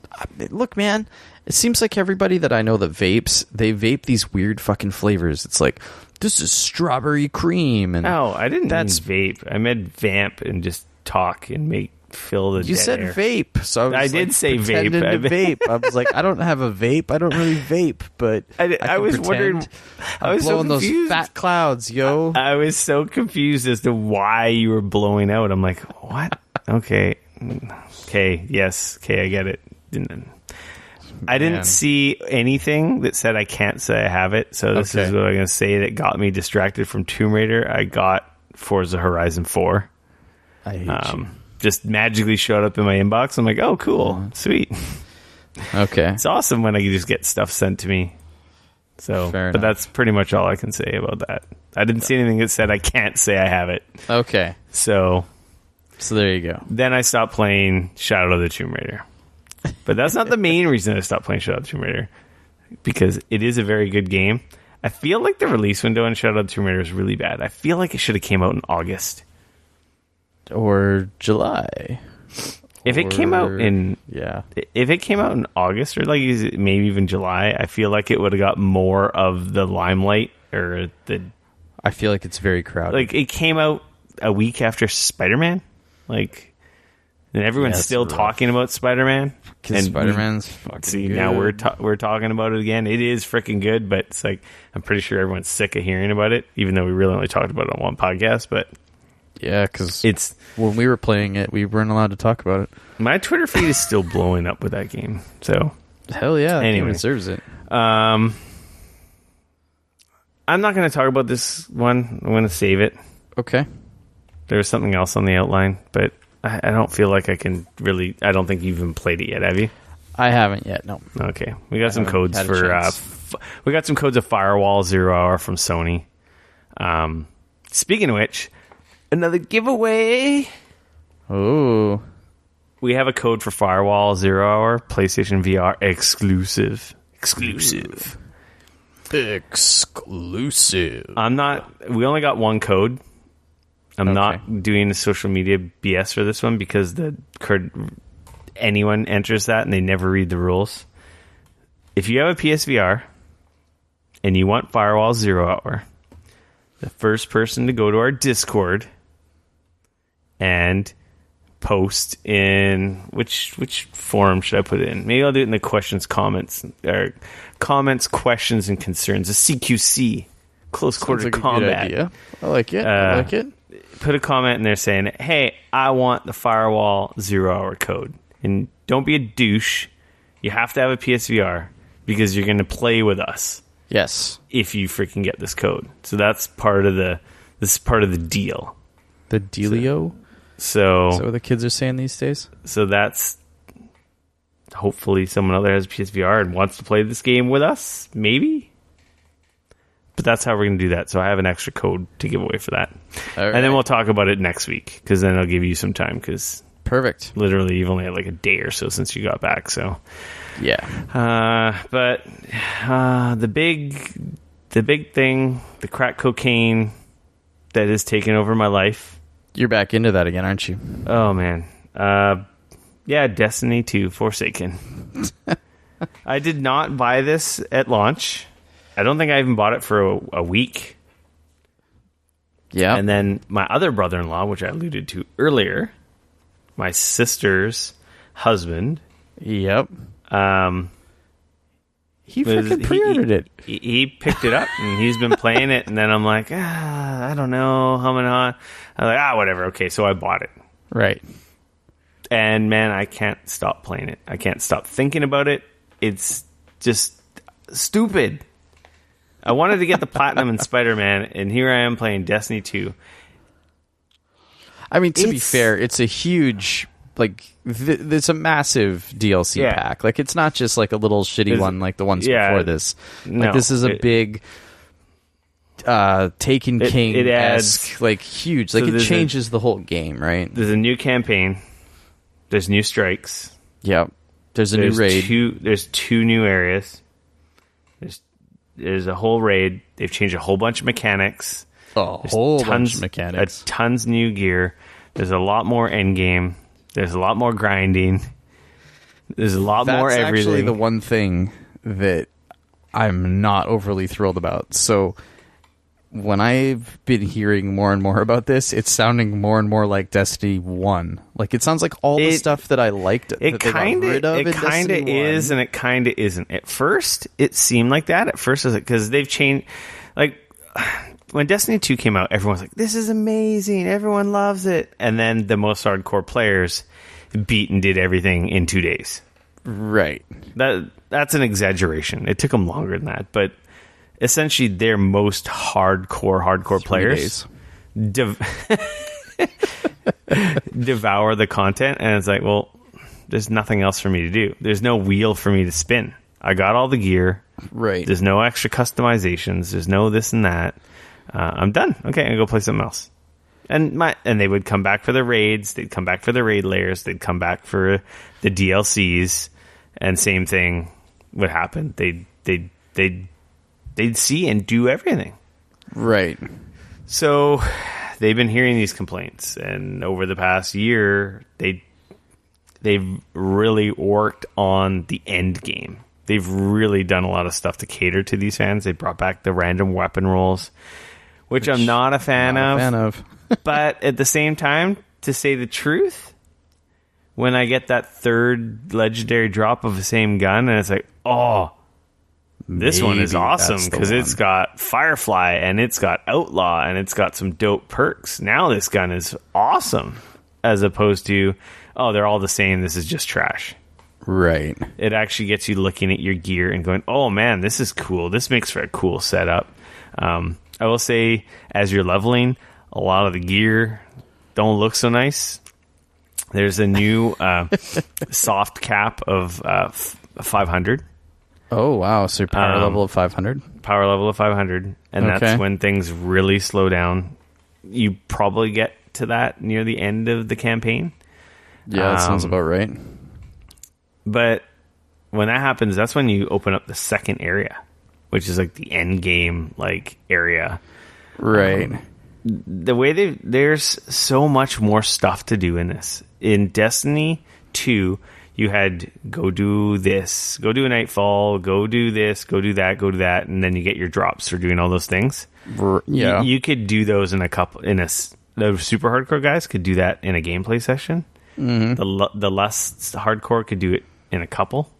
Look, man, it seems like everybody that I know that vapes, they vape these weird fucking flavors. It's like, this is strawberry cream. And I didn't mean vape. I meant vamp and just talk and fill the You dead said air. vape, so I did say vape. To vape. I was like, I don't have a vape. I don't really vape, but I was wondering. I was blowing so confused. those fat clouds, yo. I was so confused as to why you were blowing out. I'm like, what? Okay. Yes. Okay, I get it. I didn't see anything that said I can't say I have it. So this is what I'm going to say that got me distracted from Tomb Raider. I got Forza Horizon 4. I hate you. Just magically showed up in my inbox. I'm like, oh, cool. Sweet. Okay. It's awesome when I can just get stuff sent to me. So, but that's pretty much all I can say about that. I didn't see anything that said I can't say I have it. Okay. So there you go. Then I stopped playing Shadow of the Tomb Raider. But that's not the main reason I stopped playing Shadow of the Tomb Raider, because it is a very good game. I feel like the release window in Shadow of the Tomb Raider is really bad. I feel like it should have came out in August. Or July. If it came out in August, or like maybe even July, I feel like it would have got more of the limelight, or the. I feel like it's very crowded. Like it came out a week after Spider-Man, and everyone's still talking about Spider-Man. Because Spider-Man's fucking good. Now we're talking about it again. It is freaking good, but it's like I'm pretty sure everyone's sick of hearing about it, even though we really only talked about it on one podcast. But yeah, because when we were playing it, we weren't allowed to talk about it. My Twitter feed is still blowing up with that game. So hell yeah, anyway, it deserves it. I'm not going to talk about this one. I'm going to save it. Okay. There was something else on the outline, but I don't feel like I can really... I don't think you've even played it yet, have you? I haven't yet, no. Okay. We got some codes for... we got some codes of Firewall 0 Hour from Sony. Speaking of which, another giveaway. Oh. We have a code for Firewall 0 Hour, PlayStation VR exclusive. Exclusive. We only got one code. I'm not doing the social media BS for this one because anyone enters that and they never read the rules. If you have a PSVR and you want Firewall 0 Hour, the first person to go to our Discord and post in which forum should I put it in? Maybe I'll do it in the questions, comments, questions, and concerns. A CQC, close quarter combat. Good idea. I like it. Put a comment in there saying, "Hey, I want the Firewall 0 Hour code." And don't be a douche. You have to have a PSVR because you're going to play with us. Yes. If you freaking get this code. So that's part of the deal. The dealio? So is that what the kids are saying these days? So that's hopefully someone out there has a PSVR and wants to play this game with us, maybe. But that's how we're going to do that. So I have an extra code to give away for that. And then we'll talk about it next week because then I'll give you some time because perfect. Literally, you've only had like a day or so since you got back. So yeah. But the big thing, the crack cocaine that is taking over my life. You're back into that again, aren't you? Oh, man. Yeah, Destiny 2 Forsaken. I did not buy this at launch. I don't think I even bought it for a week. Yeah. And then my other brother-in-law, which I alluded to earlier, my sister's husband. Yep. He freaking pre-ordered it. He picked it up and he's been playing it. And then I'm like, I don't know. Humming on. I'm like, whatever. Okay, so I bought it. Right. And man, I can't stop playing it. I can't stop thinking about it. It's just stupid. I wanted to get the platinum in Spider-Man, and here I am playing Destiny 2. I mean, to be fair, it's a huge... it's a massive DLC pack. Like, it's not just like a little shitty one like the ones before this. Like, this is a big Taken King-esque, like, huge. Like, it changes the whole game, right? There's a new campaign. There's new strikes. Yep. There's a new raid. There's 2 new areas. There's a whole raid. They've changed a whole bunch of mechanics. Bunch of mechanics. Tons new gear. There's a lot more endgame. There's a lot more grinding. There's a lot more everything. That's actually the one thing that I'm not overly thrilled about. So when I've been hearing more and more about this, it's sounding more and more like Destiny 1. Like, it sounds like all the stuff that I liked it kind of is and it kind of isn't. At first, it seemed like that. At first, because they've changed... Like, when Destiny 2 came out, everyone's like, this is amazing. Everyone loves it. And then the most hardcore players beat and did everything in 2 days. Right. That's an exaggeration. It took them longer than that. But essentially, their most hardcore players devour the content. And it's like, well, there's nothing else for me to do. There's no wheel for me to spin. I got all the gear. Right. There's no extra customizations. There's no this and that. I'm done. Okay, I'm going to go play something else. And they would come back for the raids. They'd come back for the raid layers. They'd come back for the DLCs. And same thing would happen. They'd see and do everything. Right. So they've been hearing these complaints. And over the past year, they've really worked on the end game. They've really done a lot of stuff to cater to these fans. They brought back the random weapon rolls, which I'm not a fan of. But at the same time, to say the truth, when I get that third legendary drop of the same gun, and it's like, this one is awesome because it's got Firefly and it's got Outlaw and it's got some dope perks. Now this gun is awesome, as opposed to, they're all the same. This is just trash. Right. It actually gets you looking at your gear and going, oh man, this is cool. This makes for a cool setup. I will say, as you're leveling, a lot of the gear don't look so nice. There's a new soft cap of 500. Oh, wow. So power level of 500? Power level of 500. And that's when things really slow down. You probably get to that near the end of the campaign. Yeah, that sounds about right. But when that happens, that's when you open up the second area, which is like the end game like area. Right. The way there's so much more stuff to do in this. In Destiny 2, you had go do this, go do a Nightfall, go do this, go do that, and then you get your drops for doing all those things. Yeah. You could do those in the super hardcore guys could do that in a gameplay session. Mm-hmm. The less hardcore could do it in a couple.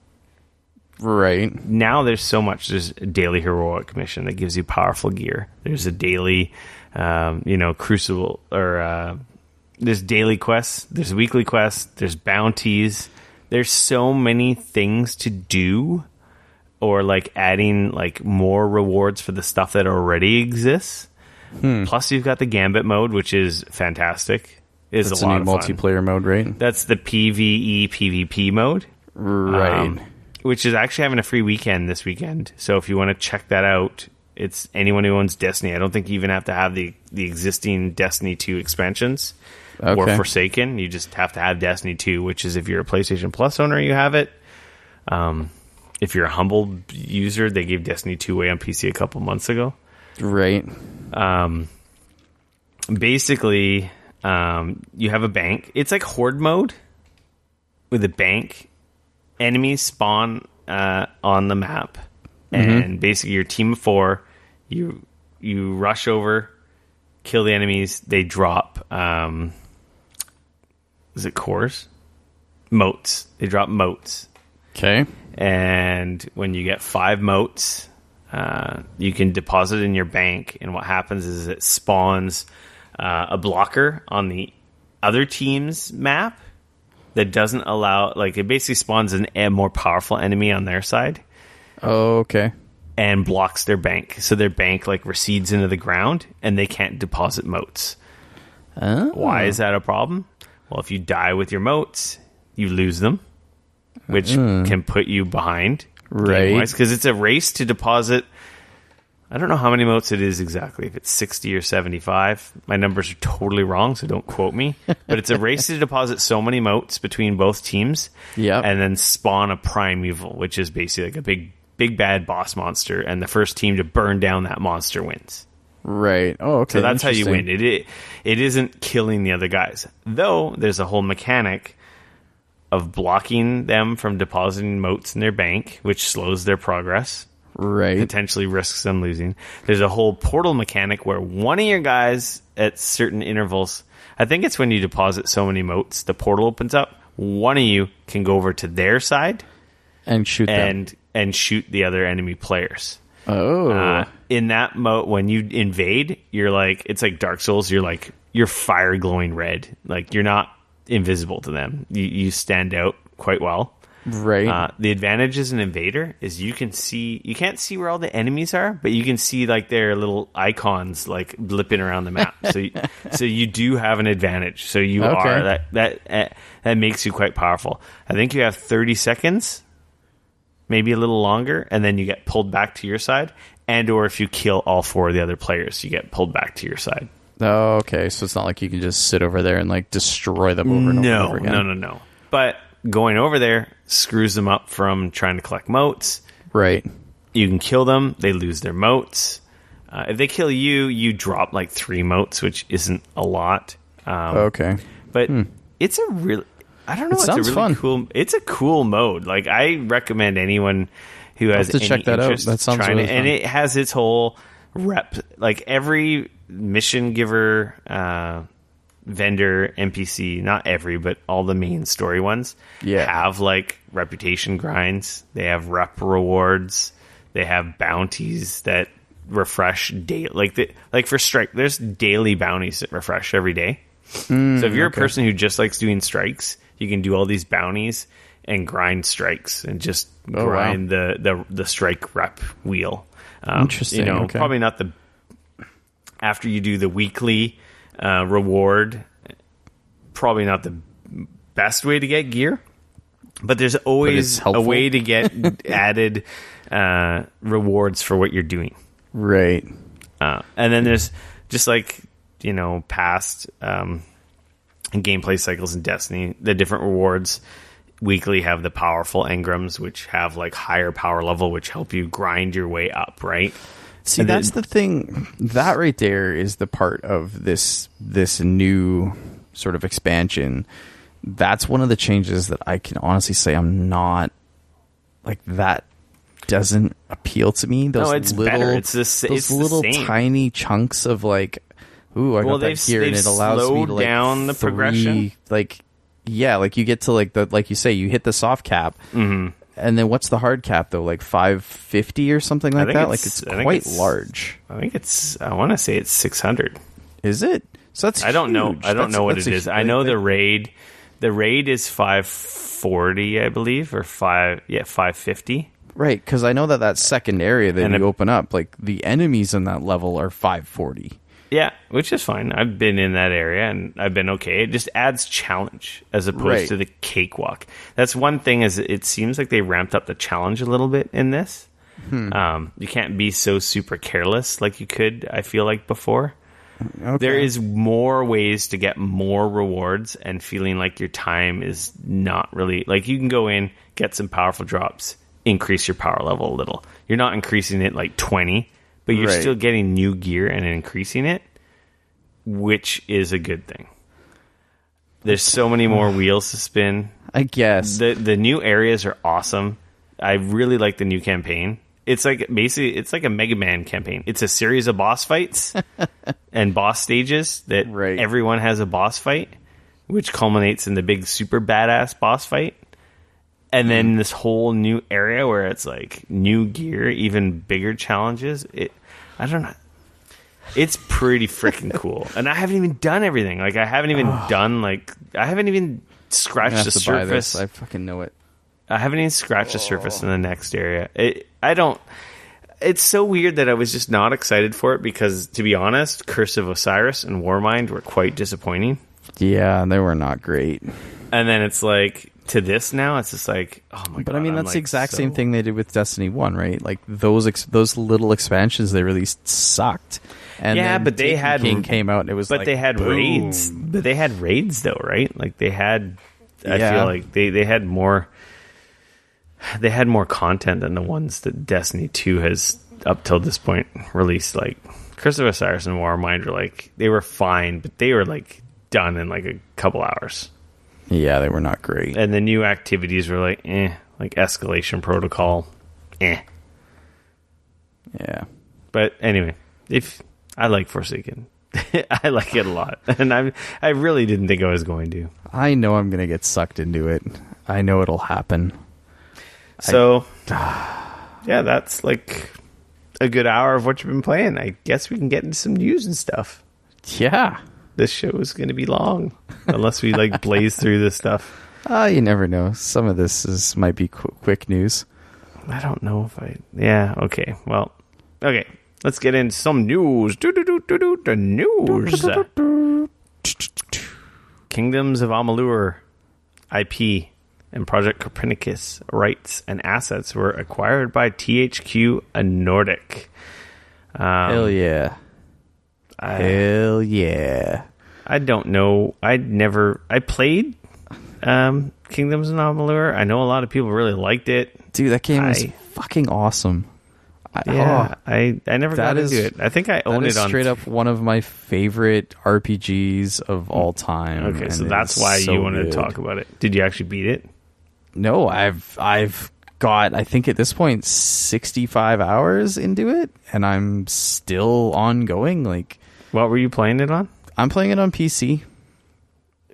Right. Now there's so much. There's a daily heroic mission that gives you powerful gear. There's a daily, crucible, or there's daily quests. There's weekly quests. There's bounties. There's so many things to do, or like adding like more rewards for the stuff that already exists. Plus, you've got the Gambit mode, which is fantastic. It's a lot of fun. Multiplayer mode, right? That's the PvE PvP mode. Right. Which is actually having a free weekend this weekend. So if you want to check that out, it's anyone who owns Destiny. I don't think you even have to have the existing Destiny 2 expansions or Forsaken. You just have to have Destiny 2, which is if you're a PlayStation Plus owner, you have it. If you're a humble user, they gave Destiny 2 away on PC a couple months ago. Right. Basically, you have a bank. It's like Horde mode with a bank. Enemies spawn on the map, and basically your team of 4, you rush over, kill the enemies. They drop, is it cores? Motes. They drop motes. Okay. And when you get 5 motes, you can deposit in your bank. And what happens is it spawns a blocker on the other team's map that doesn't allow, like, it basically spawns a more powerful enemy on their side. Oh, okay. And blocks their bank. So their bank, like, recedes into the ground, and they can't deposit motes. Oh. Why is that a problem? Well, if you die with your motes, you lose them, which can put you behind. Right. Because it's a race to deposit. I don't know how many motes it is exactly, if it's 60 or 75. My numbers are totally wrong, so don't quote me. But it's a race to deposit so many motes between both teams, and then spawn a primeval, which is basically like a big bad boss monster, and the first team to burn down that monster wins. Right. Oh, okay. So that's how you win. It isn't killing the other guys. Though, there's a whole mechanic of blocking them from depositing motes in their bank, which slows their progress. Right. Potentially risks them losing. There's a whole portal mechanic where one of your guys at certain intervals, I think it's when you deposit so many motes, the portal opens up. One of you can go over to their side and shoot them. And shoot the other enemy players. Oh. In that mode, when you invade, you're like, it's like Dark Souls. You're fire glowing red. Like, you're not invisible to them. You stand out quite well. Right. The advantage as an invader is you can't see where all the enemies are, but you can see like their little icons like blipping around the map. So you do have an advantage. So you are that makes you quite powerful. I think you have 30 seconds, maybe a little longer, and then you get pulled back to your side. And or if you kill all 4 of the other players, you get pulled back to your side. Oh, okay. So it's not like you can just sit over there and like destroy them over and over again. No. But going over there screws them up from trying to collect motes. Right. You can kill them. They lose their motes. If they kill you, you drop like 3 motes, which isn't a lot. Okay. But it's a really... I don't know. It sounds fun. Cool. It's a cool mode. Like, I recommend anyone who has any check that out. interest That sounds really fun. And it has its whole rep. Like, every mission giver, vendor, NPC, not every, but all the main story ones, have like reputation grinds. They have rep rewards. They have bounties that refresh daily. Like for Strike, there's daily bounties that refresh every day. So if you're a person who just likes doing strikes, you can do all these bounties, and grind strikes and just grind the strike rep wheel. Interesting. Okay. Probably not the after you do the weekly reward, probably not the best way to get gear, but there's always a way to get added rewards for what you're doing. Right. And then there's just like, past gameplay cycles in Destiny, the different rewards weekly have the powerful engrams, which have like higher power level, which help you grind your way up, right? See, that's the thing. That right there is the part of this new sort of expansion. That's one of the changes that I can honestly say I'm not like that. Doesn't appeal to me. Those it's little, better. It's those little tiny chunks of like, ooh, I got that gear, and it allows me to like down the progression. Like, yeah, like you get to like you say, you hit the soft cap, and then what's the hard cap though? Like 550 or something like that. Like it's quite large. I want to say it's 600. Is it? So that's. I don't know. huge. I don't know what it is. I know the the raid. The raid is 540, I believe, or 550. Right, because I know that second area that you open up, like the enemies in that level are 540. Yeah, which is fine. I've been in that area and I've been okay. It just adds challenge as opposed to the cakewalk. That's one thing. Is it seems like they ramped up the challenge a little bit in this. You can't be so super careless like you could, I feel like, before. Okay. There is more ways to get more rewards and feeling like your time is not really... Like, you can go in, get some powerful drops, increase your power level a little. You're not increasing it like 20, but you're still getting new gear and increasing it, which is a good thing. There's so many more wheels to spin. I guess. The new areas are awesome. I really like the new campaign. It's like it's like a Mega Man campaign. It's a series of boss fights and boss stages that everyone has a boss fight, which culminates in the big super badass boss fight. And then this whole new area where it's like new gear, even bigger challenges. I don't know. It's pretty freaking cool. And I haven't even done everything. Like, I haven't even done, like, I haven't even scratched the surface. I fucking know it. I haven't even scratched the surface in the next area. It's so weird that I was just not excited for it because, to be honest, Curse of Osiris and Warmind were quite disappointing. Yeah, they were not great. And then it's like, to this now, it's just like, oh my god. But I mean, that's the exact same thing they did with Destiny 1, right? Like, those little expansions they released sucked. And yeah, then but they had King came out and it was but they had boom. raids. But they had raids though, right? Like they had I feel like they had more content than the ones that Destiny 2 has up till this point released. Like Curse of Osiris and Warmind were like, they were fine, but they were like done in like a couple hours. Yeah, they were not great. And the new activities were like like Escalation Protocol. Yeah. But anyway, if I like Forsaken. I like it a lot. And I really didn't think I was going to. I know I'm going to get sucked into it. I know it'll happen. So, yeah, that's like a good hour of what you've been playing. I guess we can get into some news and stuff. Yeah. This show is going to be long. Unless we like blaze through this stuff. You never know. Some of this might be quick news. I don't know if yeah, okay. Well, okay. Let's get into some news. The news. Kingdoms of Amalur IP and Project Copernicus rights and assets were acquired by THQ and Nordic. Hell yeah. Hell yeah. I don't know. I played Kingdoms of Amalur. I know a lot of people really liked it. Dude, that game is fucking awesome. I never got into it. I think I own it on straight up one of my favorite RPGs of all time. Okay, so that's why you wanted to talk about it. Did you actually beat it? No, I've got, I think at this point 65 hours into it, and I'm still ongoing. Like, what were you playing it on? I'm playing it on PC.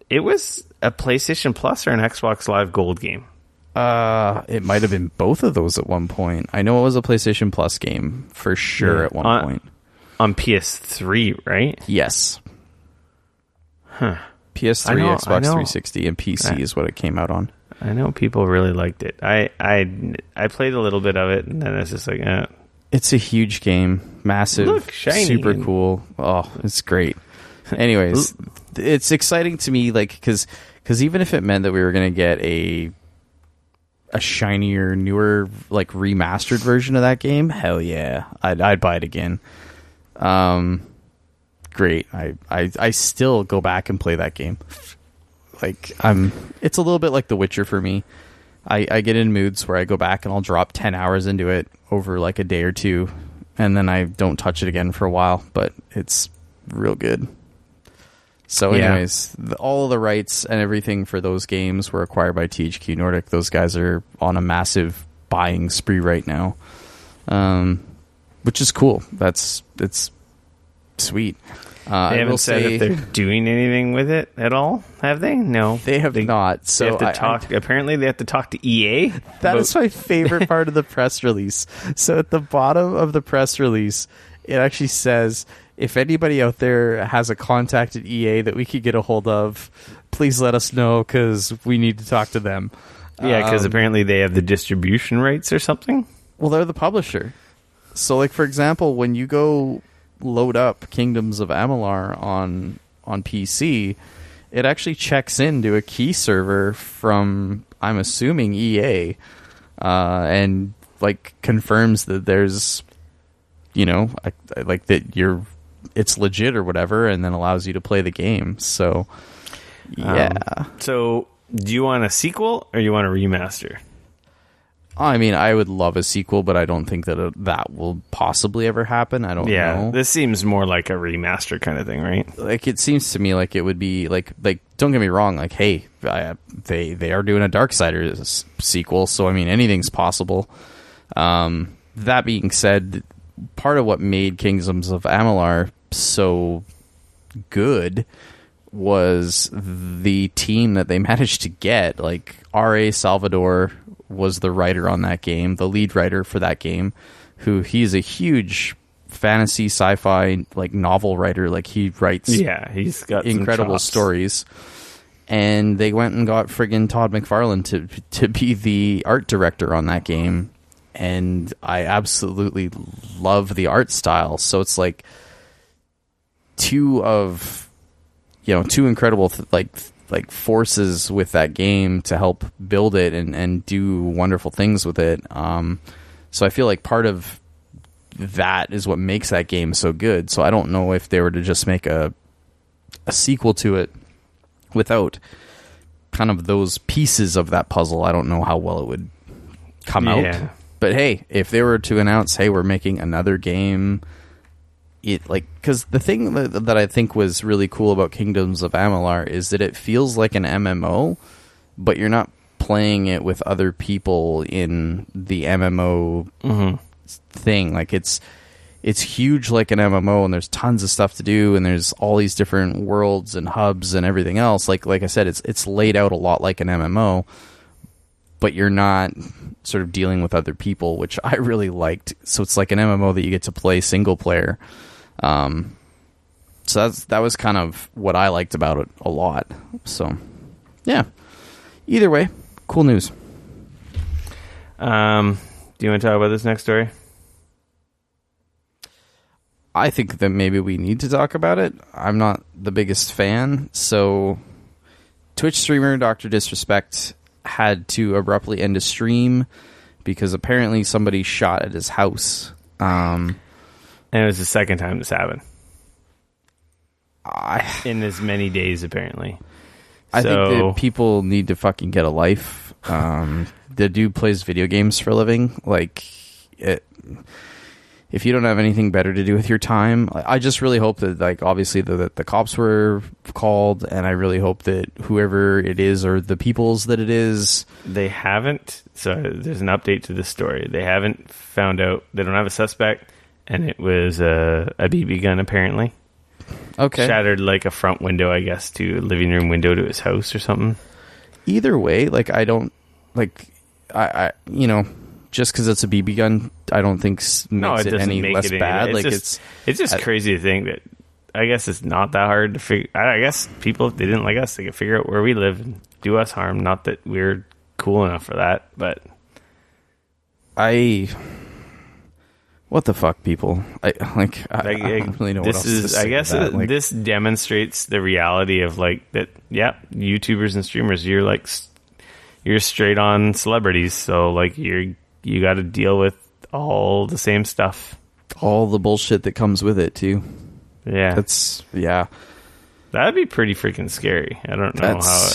It was a PlayStation Plus or an Xbox Live Gold game? It might have been both of those at one point. I know it was a PlayStation Plus game for sure at one point. On PS3, right? Yes. Huh. PS3, Xbox 360, and PC is what it came out on. I know people really liked it. I played a little bit of it, and then it's just like, It's a huge game, massive, look, shiny, super cool. Oh, it's great. Anyways, it's exciting to me, like, because even if it meant that we were going to get a shinier, newer, like, remastered version of that game, hell yeah, I'd buy it again. Great. I still go back and play that game. Like, it's a little bit like The Witcher for me. I get in moods where I go back and I'll drop 10 hours into it over like a day or two, and then I don't touch it again for a while, but it's real good. So anyways, all of the rights and everything for those games were acquired by THQ Nordic. Those guys are on a massive buying spree right now, which is cool. It's sweet. They haven't said if they're doing anything with it at all, have they? No. They have not. So they have to talk. Apparently, they have to talk to EA. That is my favorite part of the press release. So at the bottom of the press release, it actually says, if anybody out there has a contact at EA that we could get a hold of, please let us know because we need to talk to them. Yeah, because apparently they have the distribution rights or something. Well, they're the publisher. So, like, for example, when you go load up Kingdoms of Amalur on PC, it actually checks into a key server from, I'm assuming, EA, and like confirms that there's, like that it's legit or whatever, and then allows you to play the game. So yeah. So do you want a sequel or you want a remaster? I mean, I would love a sequel, but I don't think that that will possibly ever happen. I don't know. Yeah, this seems more like a remaster kind of thing, right? Like, it seems to me like it would be like don't get me wrong, like, hey, they are doing a Darksiders sequel, so I mean, anything's possible. That being said, part of what made Kingdoms of Amalur so good was the team that they managed to get. Like, R.A. Salvador was the writer on that game, the lead writer for that game, he's a huge fantasy sci-fi like novel writer. Like, he writes he's got incredible stories. And they went and got friggin' Todd McFarlane to be the art director on that game, and I absolutely love the art style. So it's like two incredible like forces with that game to help build it and do wonderful things with it. So I feel like part of that is what makes that game so good. So I don't know if they were to just make a sequel to it without kind of those pieces of that puzzle, I don't know how well it would come out. But hey, if they were to announce, hey, we're making another game, because the thing that I think was really cool about Kingdoms of Amalur is that it feels like an MMO, but you're not playing it with other people in the MMO thing. Like, it's huge like an MMO, and there's tons of stuff to do, and there's all these different worlds and hubs and everything else. Like I said, it's laid out a lot like an MMO, but you're not sort of dealing with other people, which I really liked. So it's like an MMO that you get to play single player. So that was kind of what I liked about it a lot. So yeah, either way, cool news. Do you want to talk about this next story? I think that maybe we need to talk about it. I'm not the biggest fan. So Twitch streamer Dr. Disrespect had to abruptly end a stream because apparently somebody shot at his house. And it was the second time this happened. In as many days, apparently. I think that people need to fucking get a life. The dude plays video games for a living. Like, if you don't have anything better to do with your time, I just really hope that, like, obviously the cops were called, and I really hope that whoever it is or the peoples that it is, they haven't. So there's an update to this story. They haven't found out. They don't have a suspect, and it was a BB gun apparently. Okay, shattered like a front window, I guess, to a living room window to his house or something. Either way, like, I don't like. I just because it's a BB gun, I don't think makes it any less bad. Like, it's just crazy to think that. I guess it's not that hard to figure. I guess people, if they didn't like us, they could figure out where we live and do us harm. Not that we're cool enough for that, but what the fuck, people? I don't really know what else to say. I guess this demonstrates the reality of like that. Yeah, YouTubers and streamers, you're straight on celebrities, so like you got to deal with all the same stuff, all the bullshit that comes with it too. Yeah, that'd be pretty freaking scary. I don't know how.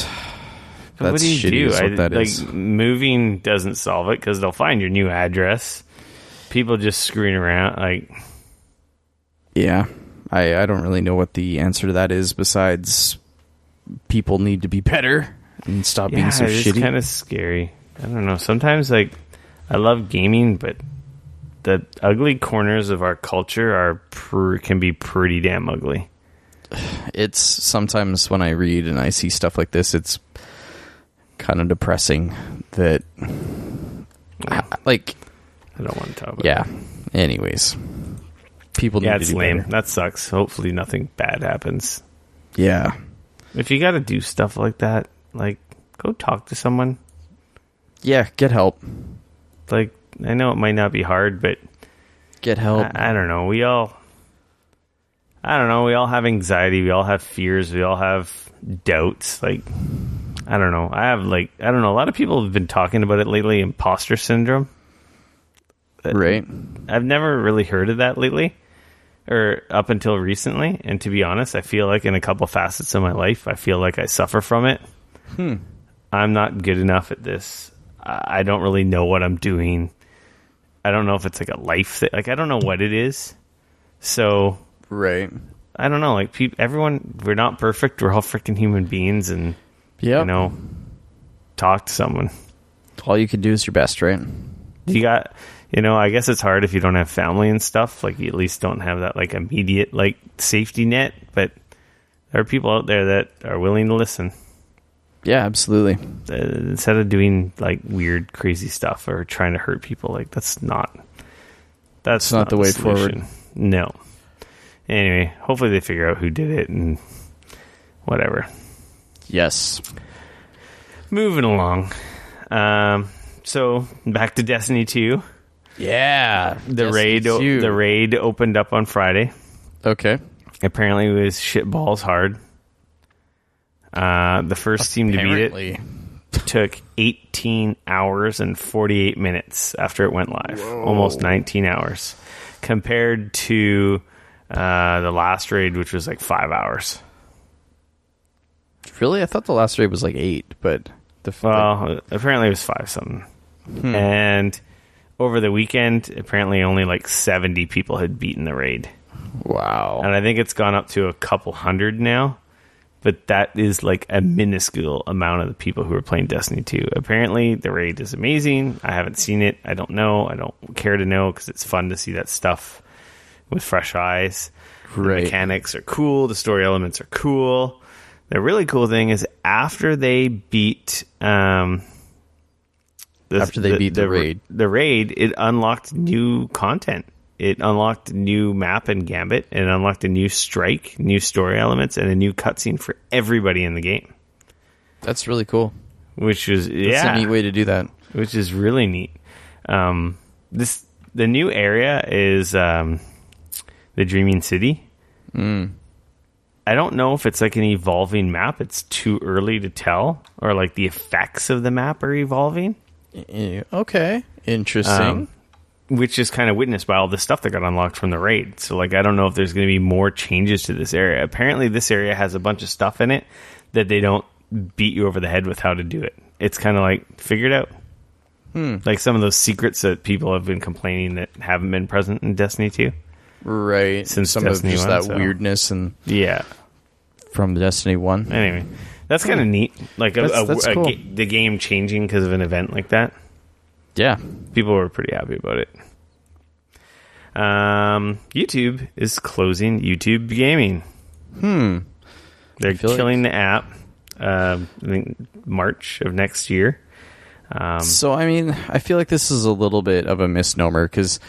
What do you do? Like moving doesn't solve it because they'll find your new address. People just screwing around, like, yeah, I don't really know what the answer to that is besides people need to be better and stop being so shitty. It's kind of scary. I don't know. Sometimes, like, I love gaming, but the ugly corners of our culture can be pretty damn ugly. It's sometimes when I read and I see stuff like this, it's kind of depressing that, like. I don't want to talk about it. Anyways. People need to do lame. better. That sucks. Hopefully nothing bad happens. Yeah. If you got to do stuff like that, like, go talk to someone. Yeah, get help. Like, I know it might not be hard, but... Get help. I don't know. We all have anxiety. We all have fears. We all have doubts. Like, I don't know. A lot of people have been talking about it lately, imposter syndrome. Right. I've never really heard of that lately or up until recently. And to be honest, I feel like in a couple facets of my life, I feel like I suffer from it. I'm not good enough at this. I don't really know what I'm doing. I don't know if it's like a life thing. Like, I don't know what it is. So, right. I don't know. Like, everyone, we're not perfect. We're all freaking human beings. And, talk to someone. All you can do is your best, right? I guess it's hard if you don't have family and stuff. Like, you at least don't have that, like, immediate, like, safety net. But there are people out there that are willing to listen. Yeah, absolutely. Instead of doing, like, weird, crazy stuff or trying to hurt people, like, that's not the way forward. No. Anyway, hopefully they figure out who did it and whatever. Yes. Moving along. So, back to Destiny 2. Yeah. The raid opened up on Friday. Okay. Apparently it was shitballs hard. The first team to beat it took 18 hours and 48 minutes after it went live. Whoa. Almost 19 hours. Compared to the last raid, which was like 5 hours. Really? I thought the last raid was like 8, but... apparently it was 5 something. And over the weekend, apparently only like 70 people had beaten the raid. Wow. And I think it's gone up to a couple hundred now. But that is like a minuscule amount of the people who are playing Destiny 2. Apparently, the raid is amazing. I haven't seen it. I don't know. I don't care to know because it's fun to see that stuff with fresh eyes. Right. The mechanics are cool. The story elements are cool. The really cool thing is after they beat... the raid, it unlocked new content. It unlocked a new map and gambit, and it unlocked a new strike, new story elements, and a new cutscene for everybody in the game. That's really cool. That's a neat way to do that. Which is really neat. The new area is the Dreaming City. I don't know if it's like an evolving map. It's too early to tell, or like the effects of the map are evolving. Okay, interesting. Which is kind of witnessed by all the stuff that got unlocked from the raid. So, like, I don't know if there's going to be more changes to this area. Apparently, this area has a bunch of stuff in it that they don't beat you over the head with how to do it. It's kind of like, figure it out. Like some of those secrets that people have been complaining that haven't been present in Destiny 2. Right. Since some Destiny of just 1, that weirdness and from Destiny 1. Anyway, that's kind of neat. Like, that's cool. The game changing because of an event like that. Yeah. People were pretty happy about it. YouTube is closing YouTube Gaming. They're killing the app. I think March of next year. So, I mean, I feel like this is a little bit of a misnomer because...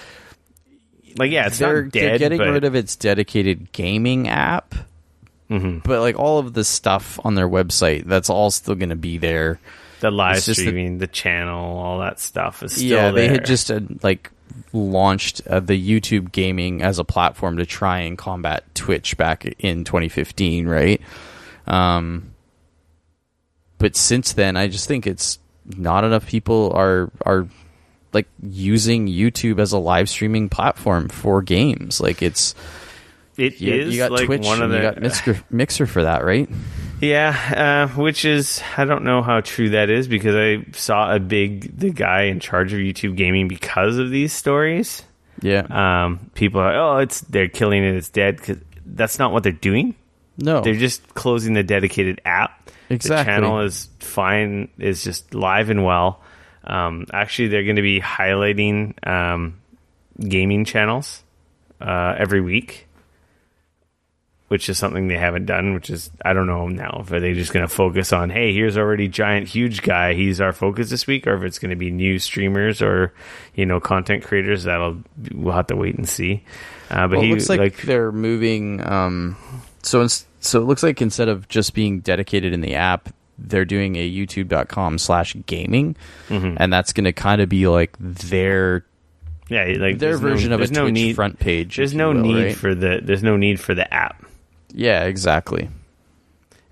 Like, yeah, they're getting rid of its dedicated gaming app. But, like, all of the stuff on their website, that's all still going to be there. The live It's just streaming, the channel, all that stuff is still yeah, they there. had just launched the YouTube gaming as a platform to try and combat Twitch back in 2015, right? But since then, I just think it's not enough people are like using YouTube as a live streaming platform for games. Like you got like Twitch one of and the you got Mixer for that, right? Yeah, which is, I don't know how true that is, because I saw the guy in charge of YouTube gaming because of these stories. Yeah. People are, they're killing it, it's dead. 'Cause that's not what they're doing. No. They're just closing the dedicated app. Exactly. The channel is fine, is just live and well. Actually, they're going to be highlighting gaming channels every week, which is something they haven't done, which is, I don't know now, if are they just going to focus on, hey, here's already giant, huge guy, he's our focus this week, or if it's going to be new streamers or, content creators, we'll have to wait and see. But it looks like they're moving, so it looks like instead of just being dedicated in the app, they're doing a youtube.com/gaming, and that's going to kind of be like their version of a Twitch front page. There's no need for the app. Yeah, exactly.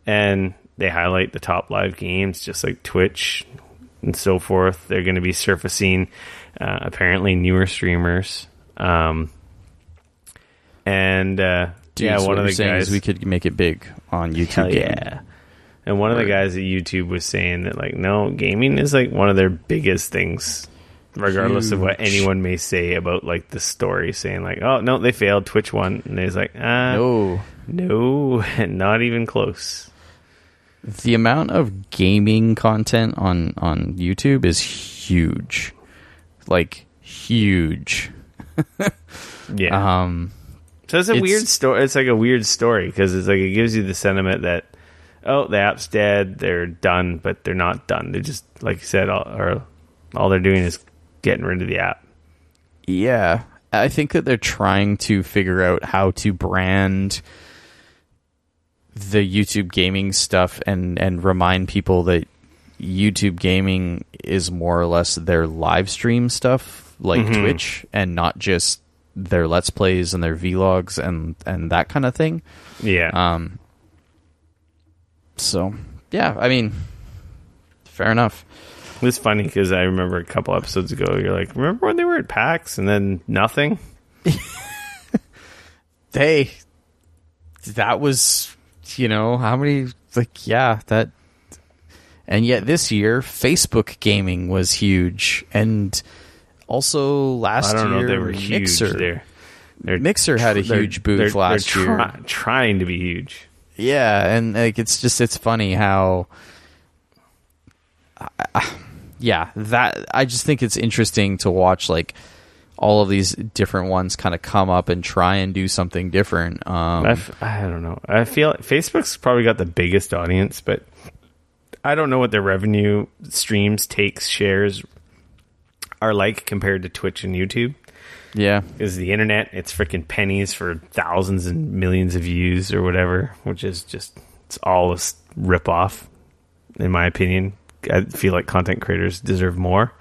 And they highlight the top live games, just like Twitch and so forth. They're going to be surfacing apparently newer streamers. One of the guys, we could make it big on YouTube. Yeah. And one of the guys at YouTube was saying that, like, no, gaming is like one of their biggest things, regardless of what anyone may say about like the story, saying like, oh no, they failed, Twitch won, and he's like, no, not even close. The amount of gaming content on YouTube is huge, like huge. Yeah. So it's a weird story. It's like a weird story because it's like it gives you the sentiment that, oh, the app's dead, they're done, but they're not done. They just, like you said, all they're doing is getting rid of the app. Yeah, I think that they're trying to figure out how to brand the YouTube gaming stuff and remind people that YouTube gaming is more or less their live stream stuff, like Twitch, and not just their Let's Plays and their vlogs and that kind of thing. Yeah. So, yeah, I mean, fair enough. It's funny because I remember a couple episodes ago, you're like, remember when they were at PAX and then nothing? That was, how many, that. And yet this year, Facebook gaming was huge. And also last year, I don't know if they were Mixer. huge. Mixer had a huge booth last year. Trying to be huge. Yeah, and like it's funny how that I just think it's interesting to watch like all of these different ones kind of come up and try and do something different. I don't know. I feel Facebook's probably got the biggest audience, but I don't know what their revenue streams, takes, shares are like compared to Twitch and YouTube. Yeah. Because the internet, it's freaking pennies for thousands and millions of views or whatever, which is just, it's all a rip-off, in my opinion. I feel like content creators deserve more.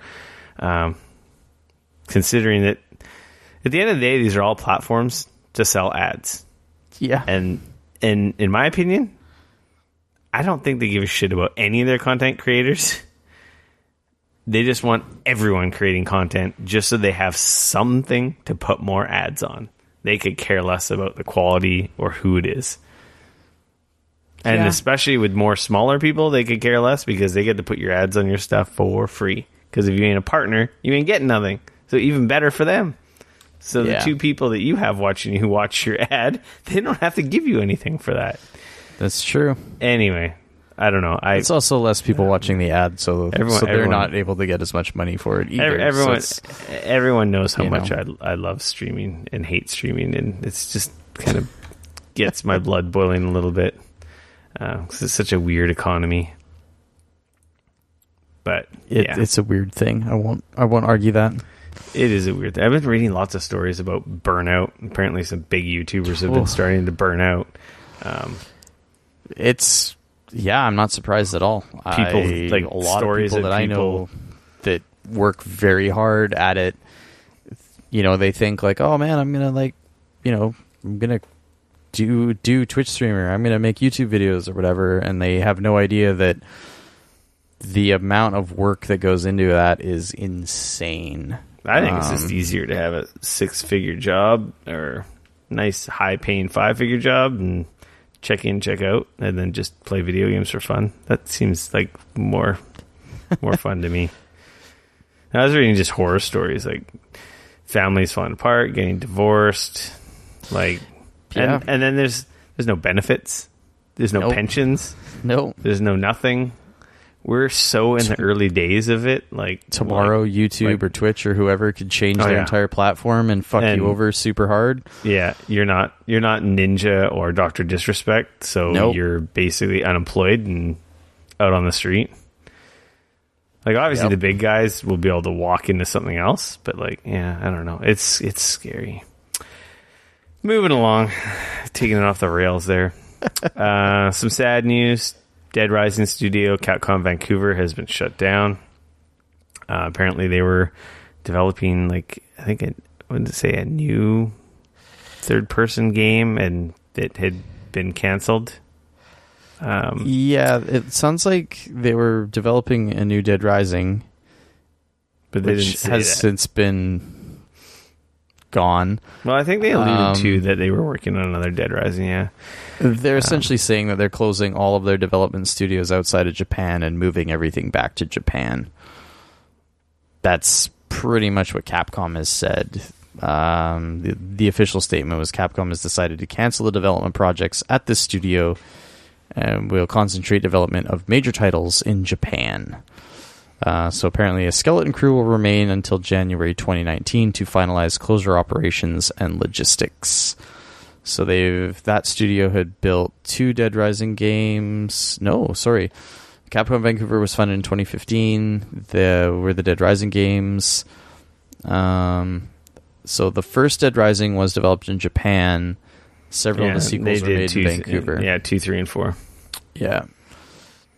Considering that at the end of the day, these are all platforms to sell ads. Yeah. And in my opinion, I don't think they give a shit about any of their content creators. They just want everyone creating content just so they have something to put more ads on. They could care less about the quality or who it is. And especially with more smaller people, they could care less because they get to put your ads on your stuff for free. Because if you ain't a partner, you ain't getting nothing. So even better for them. So the two people that you have watching you who watch your ad, they don't have to give you anything for that. That's true. Anyway, I don't know. It's also less people watching the ad, so they're not able to get as much money for it either. Everyone knows how much I love streaming and hate streaming, and it's just kind of gets my blood boiling a little bit because it's such a weird economy. But it's a weird thing. I won't argue that. It is a weird thing. I've been reading lots of stories about burnout. Apparently, some big YouTubers have been starting to burn out. Yeah, I'm not surprised at all. People like a lot stories of people that I know that work very hard at it. You know, they think like, oh man, I'm gonna do Twitch streamer. I'm gonna make YouTube videos or whatever, and they have no idea that the amount of work that goes into that is insane. I think it's just easier to have a 6-figure job or nice high-paying 5-figure job and check in, check out, and then just play video games for fun. That seems like more fun to me. I was reading just horror stories, like families falling apart, getting divorced, like, and then there's no benefits, there's no pensions, there's no nothing. We're so in the early days of it. Like tomorrow, YouTube or Twitch or whoever could change their entire platform and fuck you over super hard. Yeah, you're not Ninja or Dr. Disrespect, so you're basically unemployed and out on the street. Like obviously the big guys will be able to walk into something else, but like I don't know. It's scary. Moving along, taking it off the rails there. Some sad news. Dead Rising studio, Capcom Vancouver, has been shut down. Apparently, they were developing, like, I think, a new third-person game, and it had been canceled. Yeah, it sounds like they were developing a new Dead Rising, but they which has since been gone. Well, I think they alluded to that they were working on another Dead Rising, yeah. They're essentially saying that they're closing all of their development studios outside of Japan and moving everything back to Japan. That's pretty much what Capcom has said. The official statement was Capcom has decided to cancel the development projects at this studio and will concentrate development of major titles in Japan. So apparently a skeleton crew will remain until January 2019 to finalize closure operations and logistics. So that studio had built 2 Dead Rising games. No, sorry. Capcom Vancouver was funded in 2015. Were the Dead Rising games. So the first Dead Rising was developed in Japan. Several of the sequels were made in Vancouver. 2, 3, and 4. Yeah.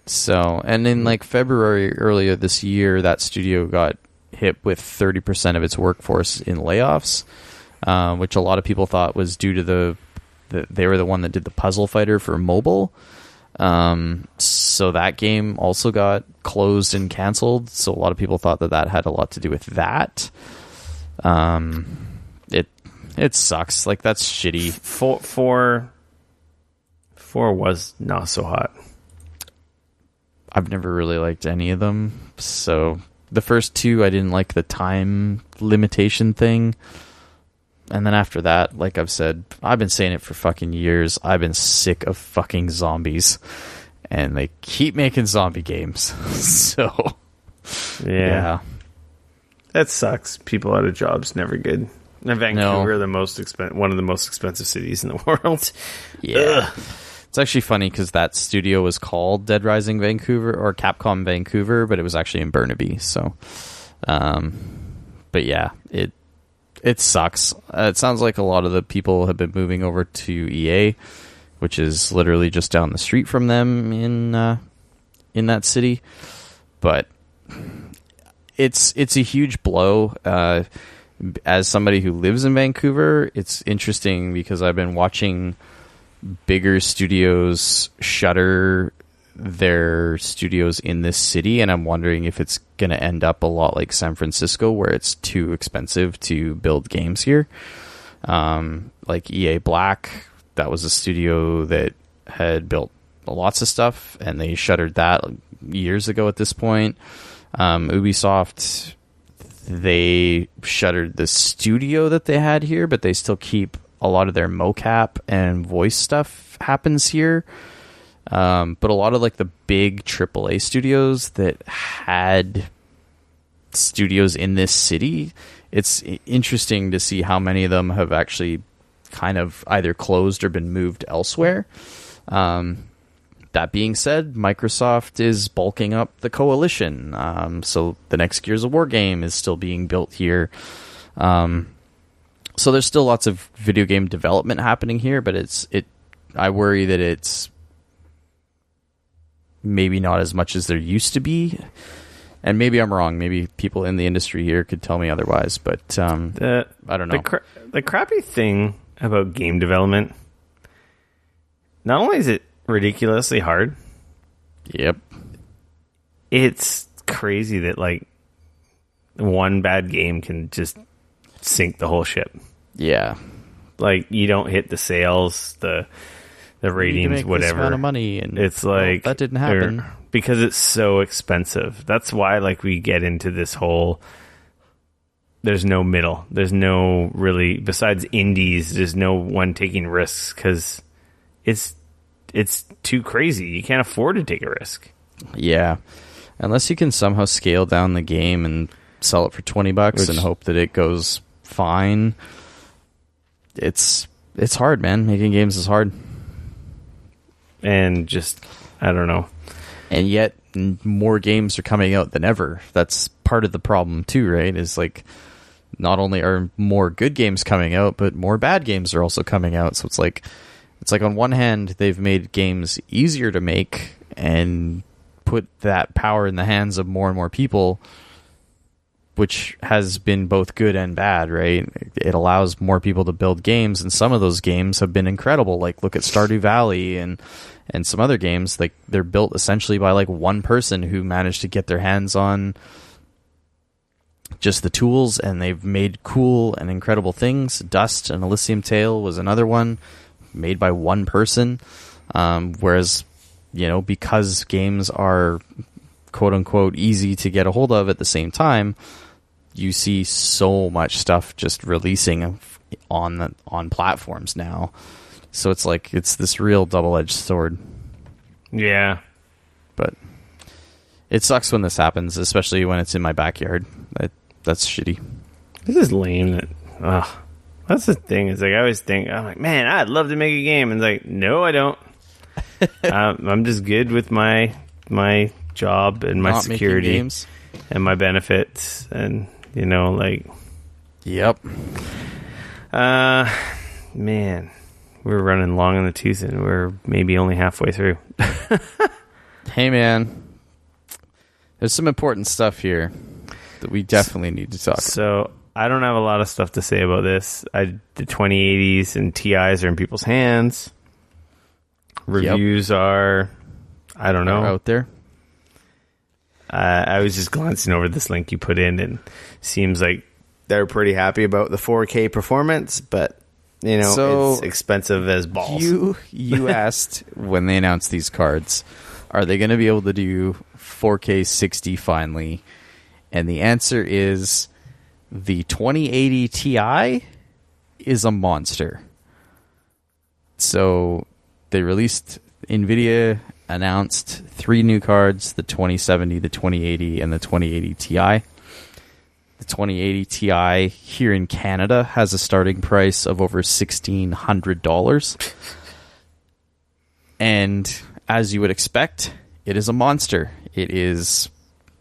So, and in like February earlier this year, that studio got hit with 30% of its workforce in layoffs. Which a lot of people thought was due to they were the one that did the Puzzle Fighter for mobile. So that game also got closed and canceled. So a lot of people thought that had a lot to do with that. It sucks. Like, that's shitty. 4 was not so hot. I've never really liked any of them. So the first 2, I didn't like the time limitation thing. And then after that, like I've said, I've been saying it for fucking years. I've been sick of fucking zombies. And they keep making zombie games. So, yeah. That sucks. People out of jobs, never good. And Vancouver, one of the most expensive cities in the world. Yeah. Ugh. It's actually funny because that studio was called Dead Rising Vancouver or Capcom Vancouver, but it was actually in Burnaby. So, but yeah, it sucks. It sounds like a lot of the people have been moving over to EA, which is literally just down the street from them in that city. But it's a huge blow. As somebody who lives in Vancouver, it's interesting because I've been watching bigger studios shutter their studios in this city, and I'm wondering if it's going to end up a lot like San Francisco, where it's too expensive to build games here. Like EA Black, that was a studio that had built lots of stuff, and they shuttered that years ago at this point. Ubisoft, they shuttered the studio that they had here, but they still keep a lot of their mocap and voice stuff happens here. But a lot of like the big AAA studios that had studios in this city, it's interesting to see how many of them have actually kind of either closed or been moved elsewhere. That being said, Microsoft is bulking up the coalition. So the next Gears of War game is still being built here. So there's still lots of video game development happening here, but I worry that it's maybe not as much as there used to be. And maybe I'm wrong. Maybe people in the industry here could tell me otherwise. But I don't know. The crappy thing about game development, not only is it ridiculously hard. Yep. It's crazy that like one bad game can just sink the whole ship. Yeah. Like you don't hit the sales, the ratings, make whatever. This amount of money, and it's like that didn't happen because it's so expensive. That's why like we get into this whole. There's no middle. There's no really besides indies. There's no one taking risks because it's too crazy. You can't afford to take a risk. Yeah, unless you can somehow scale down the game and sell it for $20 and hope that it goes fine. It's hard, man. Making games is hard. And just, I don't know. And yet, more games are coming out than ever. That's part of the problem, too, right? Is like, not only are more good games coming out, but more bad games are also coming out. So it's like on one hand, they've made games easier to make and put that power in the hands of more and more people, which has been both good and bad, right? It allows more people to build games, and some of those games have been incredible. Like, look at Stardew Valley and some other games. Like, they're built essentially by like one person who managed to get their hands on just the tools, and they've made cool and incredible things. Dust and Elysium Tale was another one made by one person. Whereas, you know, because games are quote unquote easy to get a hold of at the same time, you see so much stuff just releasing on platforms now. So it's like it's this real double-edged sword. Yeah. But it sucks when this happens, especially when it's in my backyard. That's shitty. This is lame. That's the thing. Is like I always think, I'm like, man, I'd love to make a game, and it's like, no, I don't. I'm just good with my job and my security and my benefits, and you know, like, yep. Man, we're running long in the tooth, and we're maybe only halfway through. Hey, man, there's some important stuff here that we definitely need to talk about. So I don't have a lot of stuff to say about this. The 2080s and TIs are in people's hands. Reviews are, I don't know, they're out there. I was just glancing over this link you put in, and seems like they're pretty happy about the 4K performance, but you know, so it's expensive as balls. You asked when they announced these cards, are they going to be able to do 4K 60 finally? And the answer is the 2080 Ti is a monster. So they released, NVIDIA announced 3 new cards, the 2070, the 2080, and the 2080 Ti. The 2080 Ti here in Canada has a starting price of over $1,600. And as you would expect, it is a monster. It is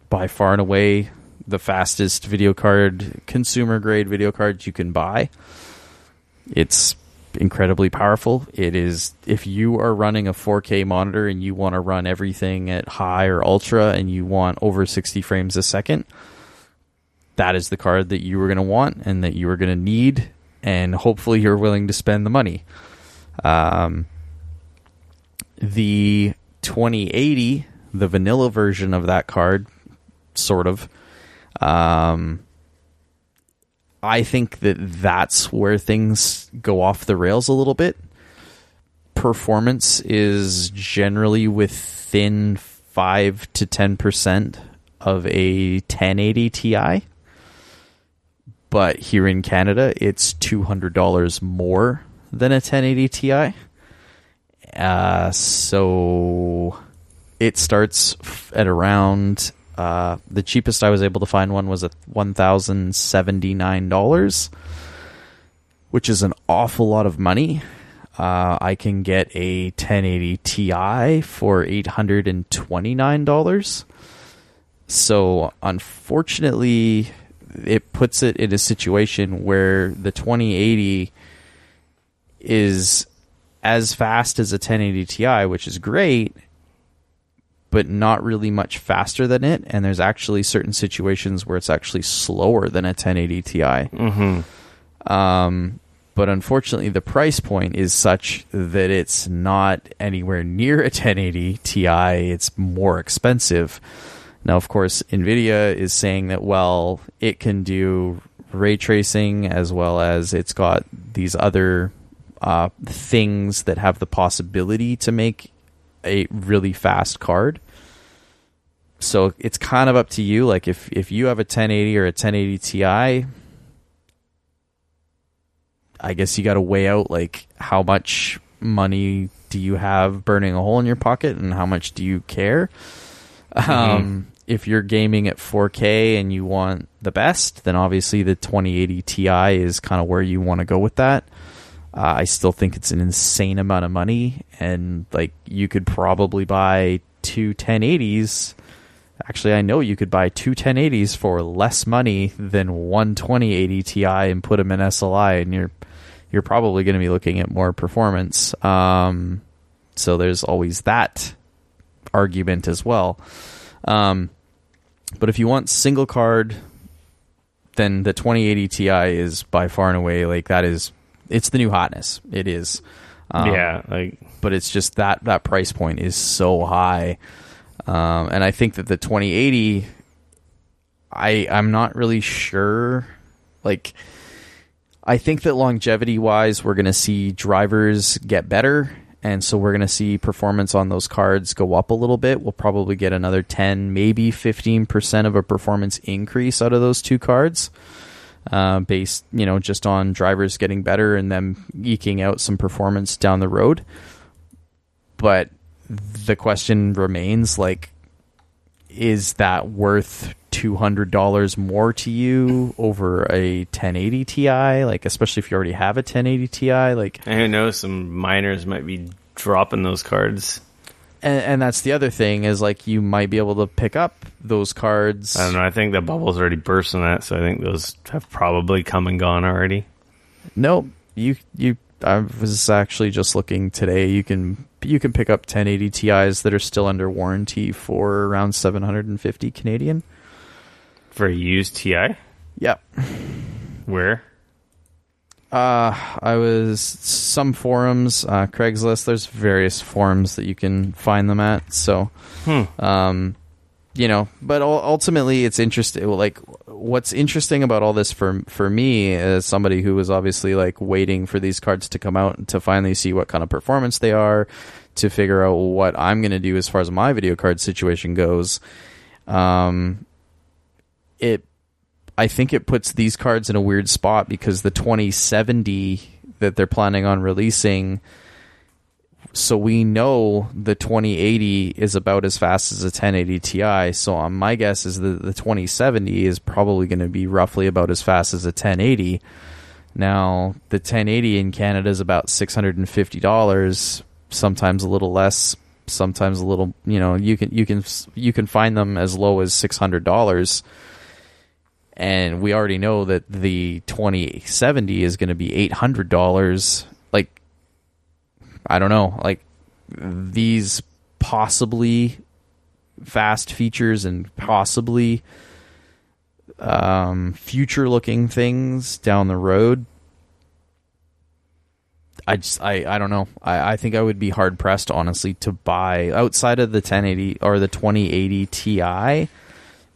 by far and away the fastest video card, consumer grade video card you can buy. It's incredibly powerful. It is, if you are running a 4K monitor and you want to run everything at high or ultra and you want over 60 frames a second, that is the card that you were going to want and that you were going to need, and hopefully you're willing to spend the money. The 2080, the vanilla version of that card, sort of, I think that's where things go off the rails a little bit. Performance is generally within 5 to 10% of a 1080 Ti. But here in Canada, it's $200 more than a 1080 Ti. So it starts at around... the cheapest I was able to find one was at $1,079, which is an awful lot of money. I can get a 1080 Ti for $829. So unfortunately, it puts it in a situation where the 2080 is as fast as a 1080 Ti, which is great, but not really much faster than it. And there's actually certain situations where it's actually slower than a 1080 Ti. Mm-hmm. But unfortunately, the price point is such that it's not anywhere near a 1080 Ti. It's more expensive. Now, of course, NVIDIA is saying that, well, it can do ray tracing as well as it's got these other things that have the possibility to make a really fast card. So it's kind of up to you. Like if you have a 1080 or a 1080 Ti, I guess you got to weigh out like how much money do you have burning a hole in your pocket and how much do you care. If you're gaming at 4K and you want the best, then obviously the 2080 Ti is kind of where you want to go with that. I still think it's an insane amount of money, and like you could probably buy two 1080s. Actually, I know you could buy two 1080s for less money than one 2080 Ti and put them in SLI, and you're probably going to be looking at more performance. So there's always that argument as well. But if you want single card, then the 2080 Ti is by far and away like that is. It's the new hotness. It is. But it's just that price point is so high. And I think that the 2080, I'm not really sure. Like, I think that longevity-wise, we're going to see drivers get better. And so we're going to see performance on those cards go up a little bit. We'll probably get another 10, maybe 15% of a performance increase out of those two cards. Based, just on drivers getting better and them eking out some performance down the road. But the question remains, like, is that worth $200 more to you over a 1080 Ti? Like, especially if you already have a 1080 Ti, like, I know some miners might be dropping those cards. And that's the other thing is, like, you might be able to pick up those cards. I don't know. I think the bubble's already burst on that, so I think those have probably come and gone already. No, I was actually just looking today. You can pick up 1080 Ti's that are still under warranty for around 750 Canadian. For a used Ti? Yep. Where? I was some forums, Craigslist. There's various forums that you can find them at. So, but ultimately it's interesting. Like, what's interesting about all this for me as somebody who was obviously like waiting for these cards to come out and to finally see what kind of performance they are, to figure out what I'm going to do as far as my video card situation goes. I think it puts these cards in a weird spot because the 2070 that they're planning on releasing, so we know the 2080 is about as fast as a 1080 Ti. So my guess is that the 2070 is probably going to be roughly about as fast as a 1080. Now, the 1080 in Canada is about $650, sometimes a little less, sometimes a little, you can find them as low as $600. And we already know that the 2070 is going to be $800. Like, I don't know. Like, these possibly fast features and possibly future-looking things down the road. I don't know. I think I would be hard-pressed, honestly, to buy outside of the 1080 or the 2080 Ti.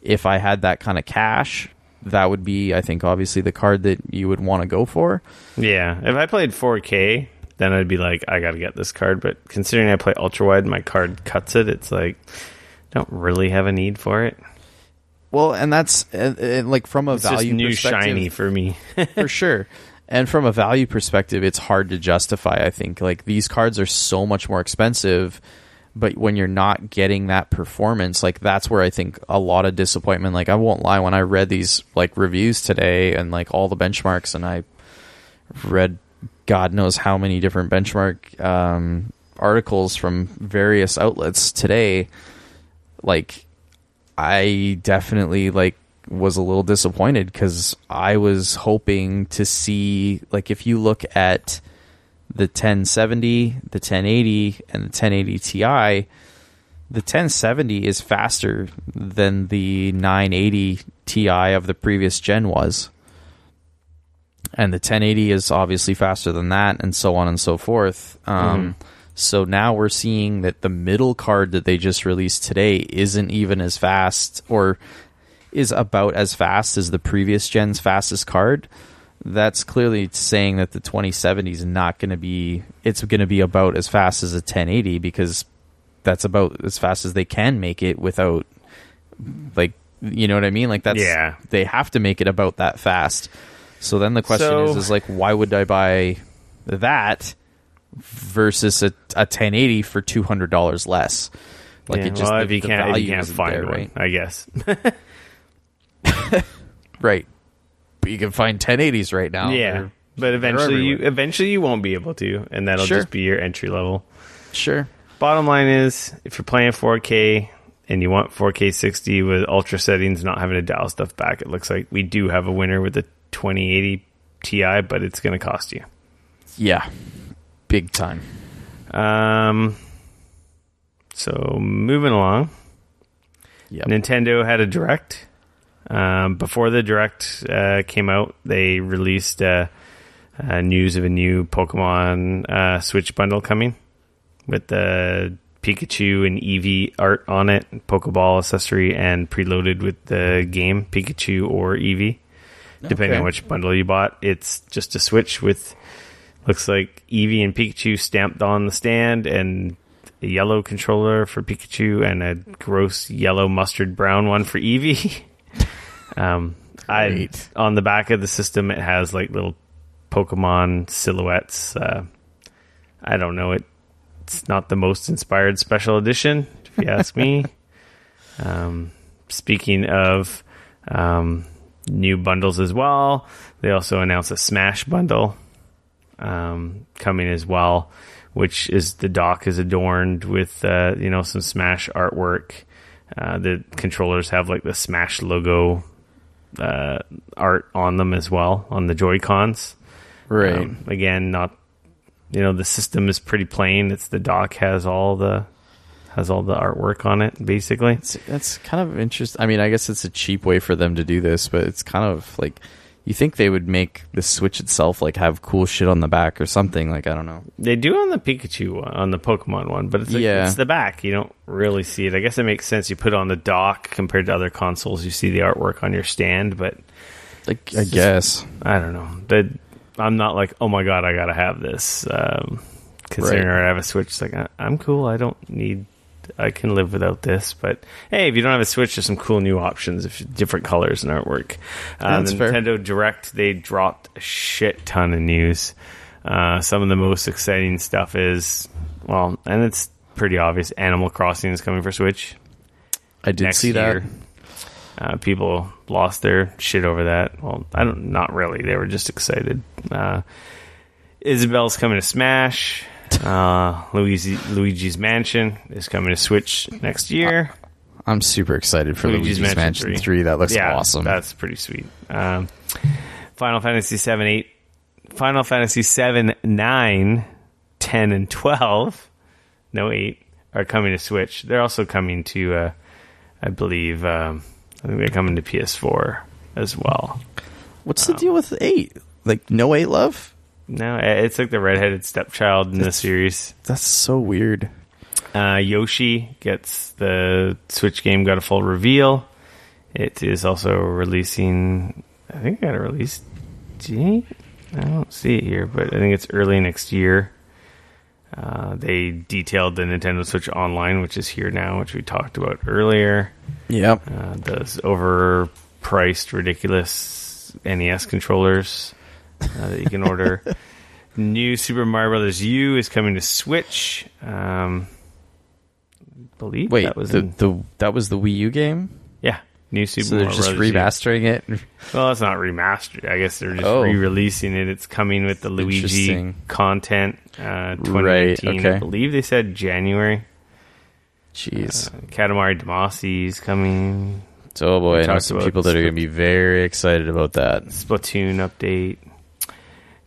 If I had that kind of cash, that would be, I think, obviously the card that you would want to go for. Yeah. If I played 4K, then I'd be like, I got to get this card. But considering I play ultra-wide, my card cuts it. It's like, I don't really have a need for it. Well, and that's, like, from a it's value just perspective. shiny for me. For sure. And from a value perspective, it's hard to justify, I think. Like, these cards are so much more expensive, but when you're not getting that performance, like, that's where I think a lot of disappointment, like, I won't lie, when I read these, like, reviews today and, like, all the benchmarks, and I read God knows how many different benchmark articles from various outlets today, like, I definitely, like, was a little disappointed because I was hoping to see, like, if you look at the 1070, the 1080, and the 1080 Ti, the 1070 is faster than the 980 Ti of the previous gen was. And the 1080 is obviously faster than that, and so on and so forth. So now we're seeing that the middle card that they just released today isn't even as fast, or is about as fast as the previous gen's fastest card. That's clearly saying that the 2070 is not going to be... It's going to be about as fast as a 1080, because that's about as fast as they can make it without... Like, you know what I mean? Like, that's... Yeah. They have to make it about that fast. So then the question is like, why would I buy that versus a 1080 for $200 less? Like, yeah, it just, well, if you can't find there, one, right? I guess. Right. But you can find 1080s right now. Yeah, but eventually you won't be able to, and that'll just be your entry level. Sure. Bottom line is, if you're playing 4K and you want 4K 60 with ultra settings, not having to dial stuff back, it looks like we do have a winner with the 2080 Ti, but it's going to cost you. Yeah, big time. So moving along, Nintendo had a Direct. Before the Direct came out, they released news of a new Pokemon Switch bundle coming with the Pikachu and Eevee art on it, Pokeball accessory, and preloaded with the game Pikachu or Eevee, depending on which bundle you bought. It's just a Switch with, looks like Eevee and Pikachu stamped on the stand, and a yellow controller for Pikachu, and a gross yellow mustard brown one for Eevee. On the back of the system, it has like little Pokemon silhouettes. I don't know, it's not the most inspired special edition, if you ask me. Speaking of new bundles as well, they also announced a Smash bundle coming as well, which is the dock is adorned with some Smash artwork. The controllers have like the Smash logo art on them as well, on the Joy-Cons. Right. Again, not, the system is pretty plain. It's the dock has all the artwork on it, basically. That's kind of interesting. I mean, I guess it's a cheap way for them to do this, but it's kind of like, you think they would make the Switch itself like have cool shit on the back or something, like, I don't know. They do on the Pikachu one, on the Pokemon one, but it's it's the back. You don't really see it. I guess it makes sense. You put it on the dock compared to other consoles. You see the artwork on your stand, but like, I guess. I don't know. But I'm not like, oh my god, I gotta have this. Considering I have a Switch, it's like, I'm cool. I can live without this, but hey, if you don't have a Switch, there's some cool new options, different colors and artwork. The Nintendo Direct, they dropped a shit ton of news. Some of the most exciting stuff is, and it's pretty obvious, Animal Crossing is coming for Switch. I did see that. People lost their shit over that. Well, not really. They were just excited. Isabelle's coming to Smash. Luigi's Mansion is coming to Switch next year. I'm super excited for Luigi's Mansion 3. That looks awesome. That's pretty sweet. Final Fantasy 7, 8, Final Fantasy 7, 9, 10, and 12, no 8, are coming to Switch. They're also coming to, I believe, I think they're coming to PS4 as well. What's the deal with 8? Like, no 8 love? No, it's like the redheaded stepchild in the series. That's so weird. Yoshi gets the Switch game, got a full reveal. It is also releasing, I think it got a release date? I don't see it here, but I think it's early next year. They detailed the Nintendo Switch Online, which is here now, which we talked about earlier. Yep. Those overpriced, ridiculous NES controllers that you can order. New Super Mario Brothers U is coming to Switch. Believe that was that was the Wii U game. Yeah, new Super. So they're Mario just Brothers remastering U. it. Well, it's not remastered. I guess they're just re-releasing it. It's coming with the Luigi content. 2019. Okay. I believe they said January. Jeez. Katamari Damacy is coming. Oh boy, I know some people that are going to be very excited about that. Splatoon update.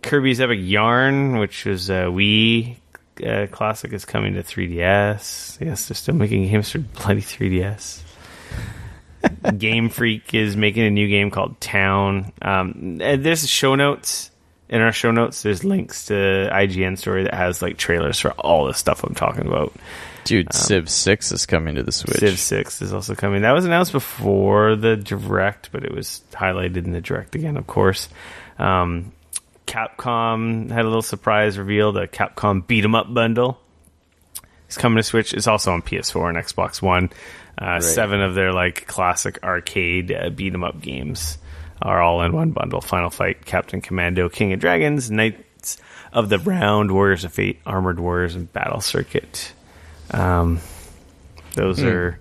Kirby's Epic Yarn, which was a Wii Classic is coming to 3DS. Yes, they're still making games for bloody 3DS. Game Freak is making a new game called Town. And there's show notes. In our show notes, there's links to IGN story that has like trailers for all the stuff I'm talking about. Dude, Civ 6 is coming to the Switch. Civ 6 is also coming. That was announced before the Direct, but it was highlighted in the Direct again, of course. Capcom had a little surprise reveal. The Capcom Beat 'em Up bundle is coming to Switch. It's also on PS4 and Xbox One. Right. 7 of their like classic arcade beat 'em up games are all in one bundle. Final Fight, Captain Commando, King of Dragons, Knights of the Round, Warriors of Fate, Armored Warriors, and Battle Circuit. Those are,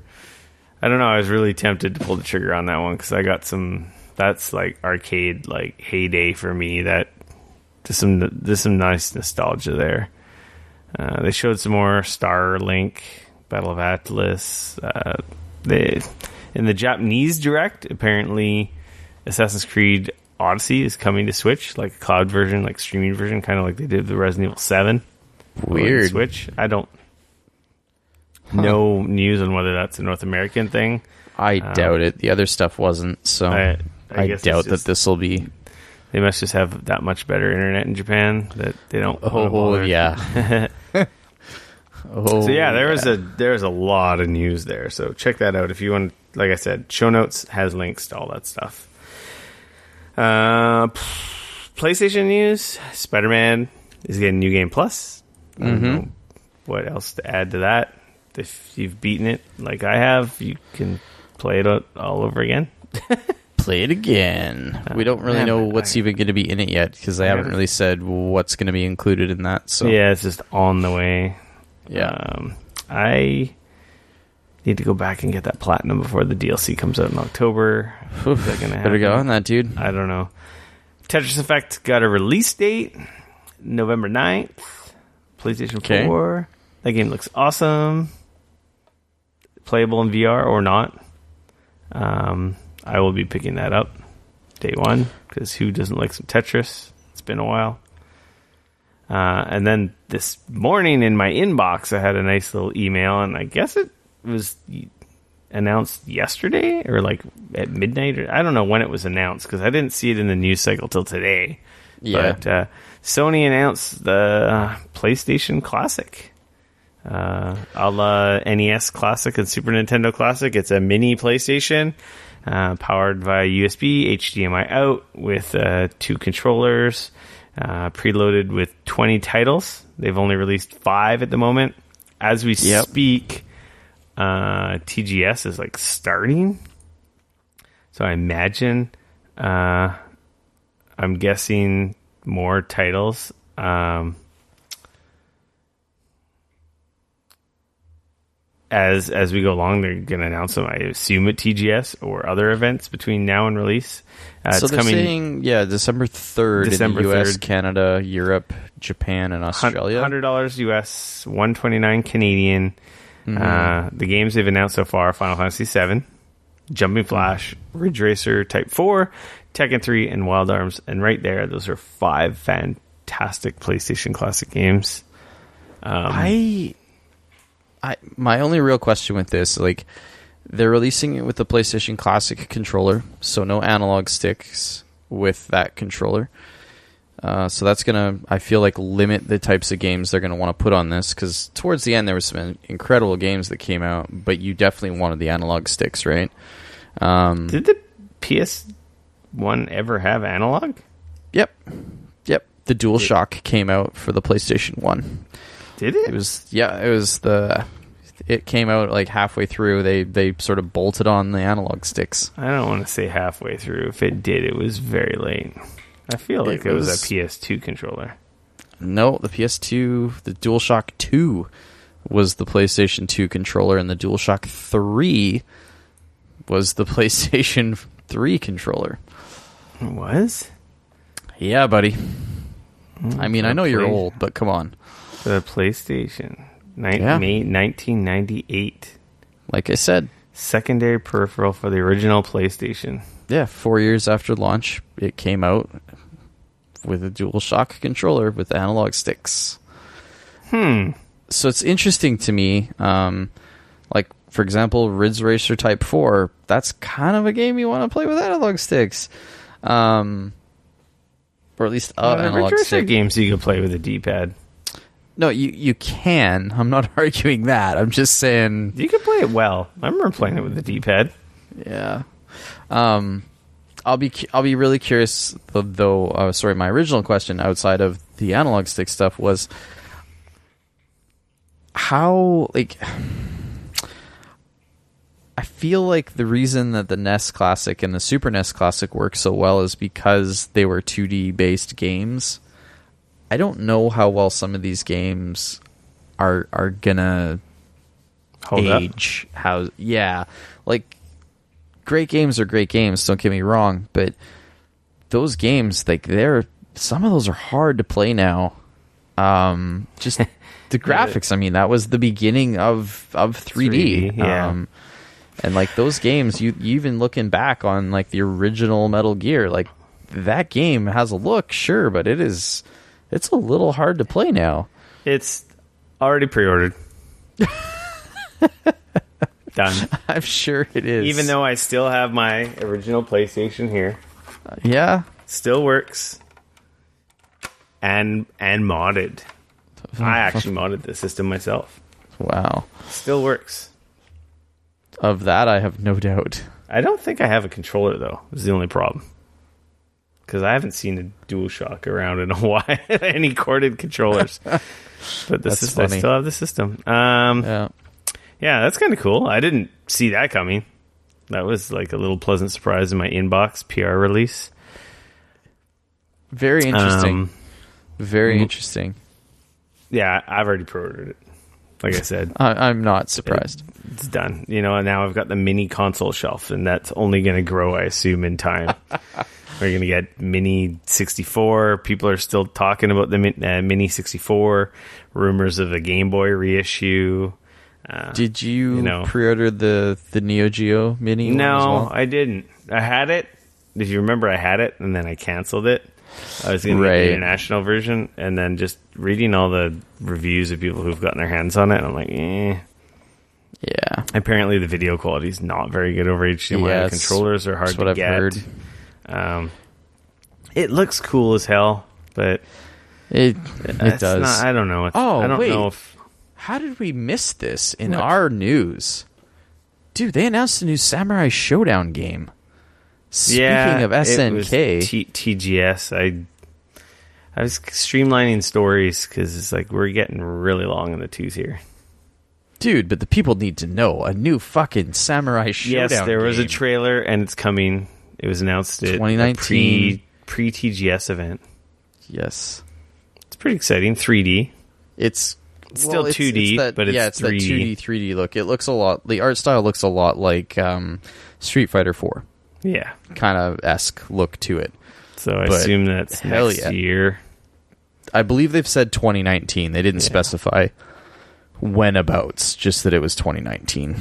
I don't know, I was really tempted to pull the trigger on that one because I got some, that's like arcade like heyday for me. That there's some nice nostalgia there. They showed some more Starlink, Battle of Atlas. In the Japanese Direct, apparently Assassin's Creed Odyssey is coming to Switch, like a cloud version, like streaming version, kind of like they did the Resident Evil 7. Weird. Switch. I don't know news on whether that's a North American thing. I doubt it. The other stuff wasn't, so I doubt that this will be. They must just have that much better internet in Japan that they don't. Oh yeah. So yeah, there's a lot of news there. So check that out if you want. Like I said, show notes has links to all that stuff. PlayStation news: Spider-Man is getting New Game Plus. I don't know what else to add to that. If you've beaten it like I have, you can play it all over again. Play it again. We don't really know what's even going to be in it yet because they haven't really said what's going to be included in that. So yeah, it's just on the way. Yeah, I need to go back and get that platinum before the DLC comes out in October. Is that gonna happen? Better go on that, dude. I don't know. Tetris Effect got a release date, November 9th. PlayStation 4. That game looks awesome. Playable in VR or not. I will be picking that up day one because who doesn't like some Tetris? It's been a while. And then this morning in my inbox, I had a nice little email, and I guess it was announced yesterday or like at midnight. Or I don't know when it was announced because I didn't see it in the news cycle till today. Yeah. But Sony announced the PlayStation Classic. A la NES Classic and Super Nintendo Classic. It's a mini PlayStation powered via USB, HDMI out with 2 controllers. Preloaded with 20 titles. They've only released 5 at the moment. As we speak, TGS is like starting. So I imagine, I'm guessing more titles. As we go along, they're going to announce them, I assume, at TGS or other events between now and release. So it's they're coming, saying, December 3rd in the US, 3rd. Canada, Europe, Japan, and Australia. $100 US, $129 Canadian. The games they've announced so far: Final Fantasy VII, Jumping Flash, Ridge Racer, Type 4, Tekken 3, and Wild Arms. And right there, those are 5 fantastic PlayStation Classic games. My only real question with this, like, they're releasing it with the PlayStation Classic controller, so no analog sticks with that controller. So that's going to, I feel like, limit the types of games they're going to want to put on this, because towards the end there were some incredible games that came out, but you definitely wanted the analog sticks, right? Did the PS1 ever have analog? Yep. The DualShock came out for the PlayStation 1. Did it? It came out like halfway through. They sort of bolted on the analog sticks. I don't want to say halfway through. If it did, it was very late. I feel like it was a PS2 controller. No, the PS2, the DualShock 2 was the PlayStation 2 controller, and the DualShock 3 was the PlayStation 3 controller. It was? Yeah, buddy. I mean, I know you're old, but come on. The PlayStation. May 1998. Like I said. Secondary peripheral for the original PlayStation. Yeah, 4 years after launch, it came out with a DualShock controller with analog sticks. So it's interesting to me. Like, for example, Ridge Racer Type 4, that's kind of a game you want to play with analog sticks. Or at least analog Ridge stick. Racer games you can play with a D-pad. No, you can. I'm not arguing that. I'm just saying... You can play it well. I remember playing it with the D-pad. Yeah. I'll be really curious, though. Sorry, my original question outside of the analog stick stuff was how, like... I feel like the reason that the NES Classic and the Super NES Classic work so well is because they were 2D based games. I don't know how well some of these games are gonna Hold age. Like, great games are great games, don't get me wrong, but those games, like, some of those are hard to play now. Just the graphics, I mean, that was the beginning of 3D. Yeah. And like those games, you even looking back on like the original Metal Gear, like that game has a look, sure, but it's a little hard to play now. It's already pre-ordered. Done. I'm sure it is. Even though I still have my original PlayStation here. Yeah. Still works. And modded. I actually modded the system myself. Wow. Still works. Of that, I have no doubt. I don't think I have a controller, though, is the only problem. Because I haven't seen a DualShock around in a while. Any corded controllers. But I still have the system. Yeah, that's kind of cool. I didn't see that coming. That was like a little pleasant surprise in my inbox PR release. Very interesting. Very interesting. Yeah, I've already pre-ordered it. Like I said, I'm not surprised. It's done. You know, now I've got the mini console shelf, and that's only going to grow, I assume, in time. We're going to get mini 64. People are still talking about the mini 64. Rumors of the Game Boy reissue. Did you pre-order the Neo Geo mini? No, as well? I didn't. I had it. If you remember, I had it, and then I canceled it. I was going to get the international version, and then just reading all the reviews of people who've gotten their hands on it, I'm like, eh. Yeah. Apparently, the video quality is not very good over HDMI. Yeah, the controllers are hard to I've get. heard. It looks cool as hell, but it does. Not, I don't know. I don't know if. How did we miss this in our news? Dude, they announced a new Samurai Showdown game. Speaking of SNK, TGS, I was streamlining stories because it's like we're getting really long in the tooth here. Dude, but the people need to know a new fucking Samurai Showdown. Yes, there was a game. trailer and it's coming. It was announced at 2019 pre TGS event. Yes, it's pretty exciting. 3D. It's still 2D, but it's 3D. That 2D 3D look. It looks a lot. The art style looks a lot like Street Fighter 4. Yeah, kind of esque look to it. So I assume that's next year. I believe they've said 2019. They didn't specify whenabouts, just that it was 2019.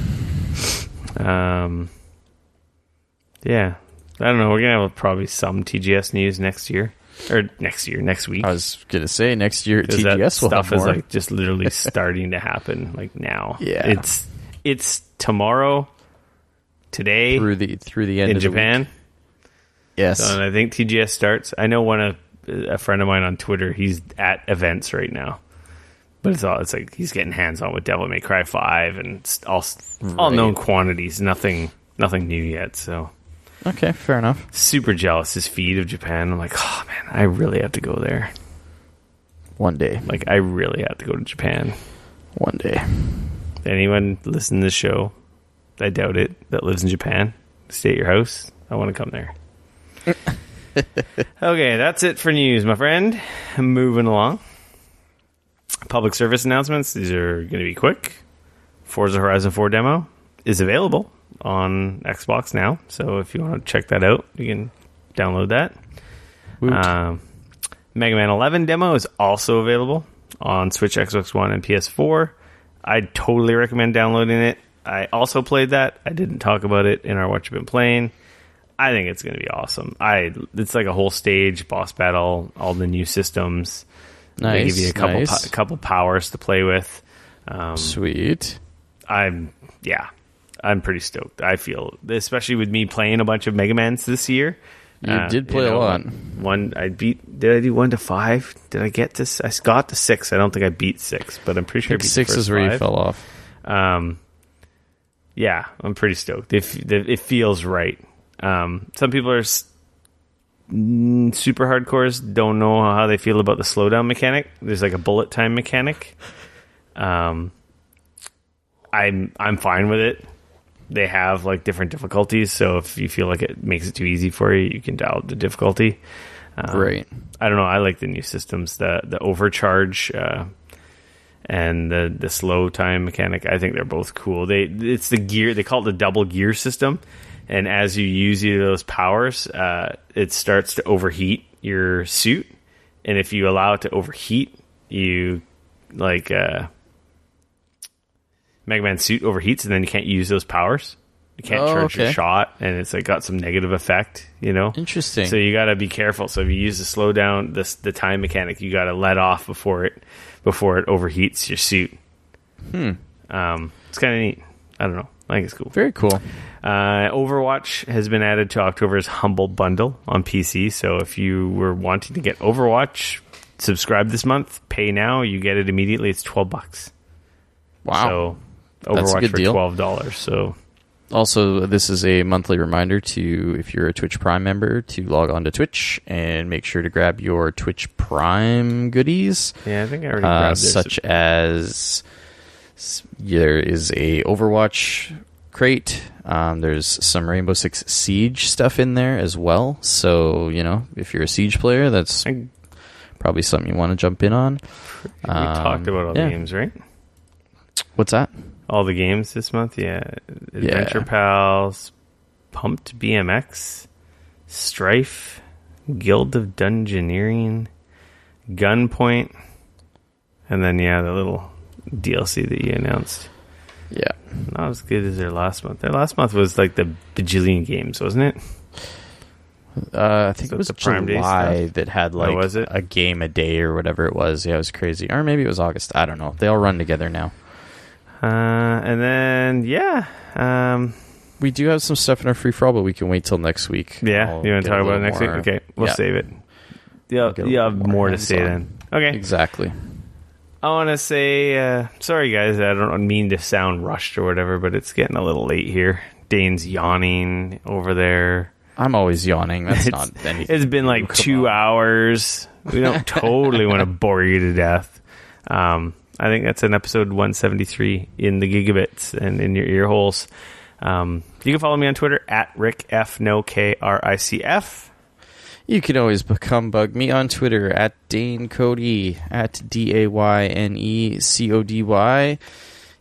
Yeah, I don't know. We're gonna have probably some TGS news next year. Or next week. I was gonna say next year TGS will stuff have more. is like just literally starting to happen like now. Yeah, it's tomorrow, today through the end in of Japan. The week. Yes, so, and I think TGS starts. I know a friend of mine on Twitter. He's at events right now, but it's like he's getting hands on with Devil May Cry 5 and all known quantities. Nothing new yet. So. Okay, fair enough. Super jealous his feed of Japan. I'm like, oh man, I really have to go there. One day. Like, I really have to go to Japan. One day. Anyone listen to this show, I doubt it, that lives in Japan, stay at your house, I want to come there. Okay, that's it for news, my friend. Moving along. Public service announcements. These are going to be quick. Forza Horizon 4 demo is available on Xbox now, so if you want to check that out, you can download that. Mega Man 11 demo is also available on Switch, Xbox One, and PS4. I'd totally recommend downloading it. I also played that. I didn't talk about it in our What You've Been Playing. I think it's going to be awesome. It's like a whole stage, boss battle, all the new systems. They give you a couple powers to play with. Sweet. I'm pretty stoked. I feel, especially with me playing a bunch of Mega Mans this year. You did play a lot. Did I do 1 to 5? Did I get to? I got to 6. I don't think I beat 6, but I'm pretty sure I beat 6 is where 5. you fell off. Yeah, I'm pretty stoked. It feels right. Some people are super hardcores, don't know how they feel about the slowdown mechanic. There's like a bullet time mechanic. I'm fine with it. They have like different difficulties, so if you feel like it makes it too easy for you, you can dial up the difficulty. Great. I don't know. I like the new systems, the overcharge and the slow time mechanic. I think they're both cool. It's the gear. They call it the double gear system, and as you use either of those powers, it starts to overheat your suit, and if you allow it to overheat, you like. Mega Man suit overheats, and then you can't use those powers. You can't charge your shot, and it's like got some negative effect, you know? Interesting. So you got to be careful. So if you use the slow down, the time mechanic, you got to let off before it overheats your suit. It's kind of neat. I don't know. I think it's cool. Very cool. Overwatch has been added to October's Humble Bundle on PC. So if you were wanting to get Overwatch, subscribe this month, pay now, you get it immediately. It's $12. Wow. So Overwatch for $12. So also, this is a monthly reminder to, if you're a Twitch Prime member, to log on to Twitch and make sure to grab your Twitch Prime goodies. Yeah, I think I already grabbed this. Such as there is a Overwatch crate. There's some Rainbow Six Siege stuff in there as well. So, you know, if you're a Siege player, that's probably something you want to jump in on. We talked about all the games, right? What's that? All the games this month, yeah. Adventure Pals, Pumped BMX, Strife, Guild of Dungeoneering, Gunpoint, and then, the little DLC that you announced. Yeah. Not as good as their last month. Their last month was like the bajillion games, wasn't it? I think it was July that had like a game a day or whatever it was. Yeah, it was crazy. Or maybe it was August. I don't know. They all run together now. And then, we do have some stuff in our free-for-all, but we can wait till next week. Yeah, you want to talk about it next week? Okay, we'll save it. You'll have more to say then. Okay. Exactly. I want to say, sorry guys, I don't mean to sound rushed or whatever, but it's getting a little late here. Dane's yawning over there. I'm always yawning. That's not anything. It's been like 2 hours. We don't totally want to bore you to death. I think that's an episode 173 in the gigabits and in your ear holes. You can follow me on Twitter at RickF, You can always bug me on Twitter at Dane Cody, at DAYNECODY.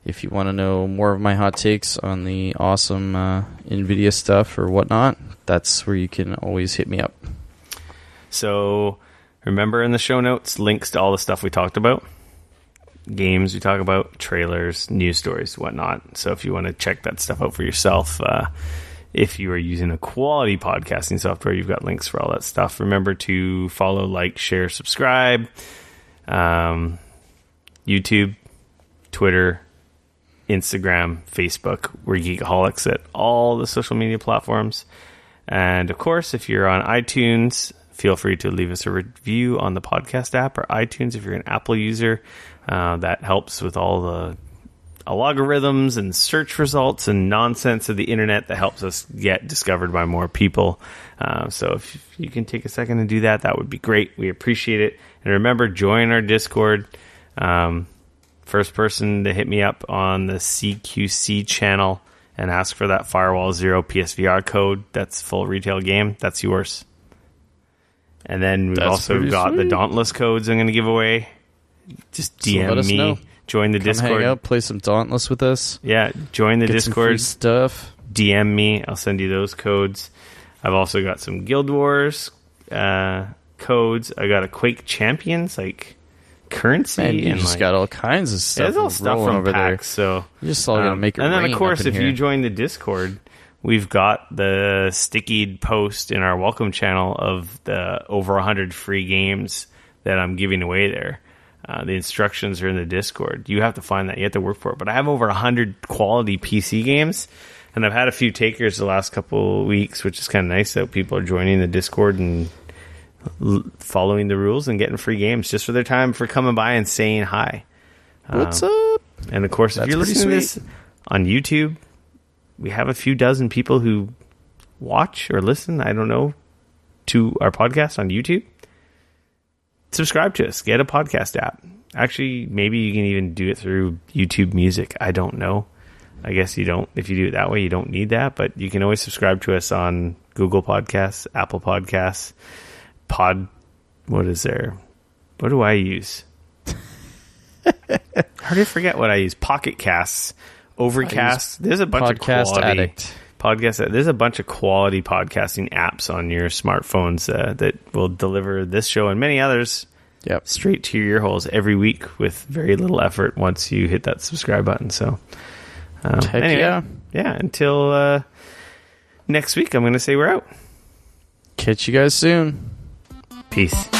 If you want to know more of my hot takes on the awesome NVIDIA stuff or whatnot, that's where you can always hit me up. So remember in the show notes, links to all the stuff we talked about. Games we talk about, trailers, news stories, whatnot. So if you want to check that stuff out for yourself, if you are using a quality podcasting software, you've got links for all that stuff. Remember to follow, like, share, subscribe. YouTube, Twitter, Instagram, Facebook. We're Geekoholics at all the social media platforms. And of course, if you're on iTunes, feel free to leave us a review on the podcast app or iTunes if you're an Apple user. That helps with all the algorithms and search results and nonsense of the internet that helps us get discovered by more people. So if you can take a second to do that, that would be great. We appreciate it. And remember, join our Discord. First person to hit me up on the CQC channel and ask for that Firewall Zero PSVR code. That's full retail game. That's yours. And then we've also got the Dauntless codes I'm going to give away. Just DM me. Know. Join the Discord. Hang out, play some Dauntless with us. Yeah, join the Get Discord. Some free stuff. DM me. I'll send you those codes. I've also got some Guild Wars codes. I got a Quake Champions currency. Man, you just got all kinds of stuff. There's all stuff from over packs. So you just all gotta make it. And then rain of course, if here. you join the Discord, we've got the stickied post in our welcome channel of the over 100 free games that I'm giving away there. The instructions are in the Discord. You have to find that. You have to work for it. But I have over 100 quality PC games, and I've had a few takers the last couple of weeks, which is kind of nice that people are joining the Discord and following the rules and getting free games just for their time for coming by and saying hi. What's up? And of course, if you're listening to this on YouTube, we have a few dozen people who watch or listen, I don't know, to our podcast on YouTube. Subscribe to us. Get a podcast app. Actually, maybe you can even do it through YouTube Music. I don't know. I guess you don't. If you do it that way, you don't need that. But you can always subscribe to us on Google Podcasts, Apple Podcasts, what is there? What do I use? How do I forget what I use? Pocket Casts, Overcast. There's a bunch of quality podcast. There's a bunch of quality podcasting apps on your smartphones that will deliver this show and many others straight to your ear holes every week with very little effort once you hit that subscribe button. So anyway, until next week, I'm going to say we're out. Catch you guys soon. Peace.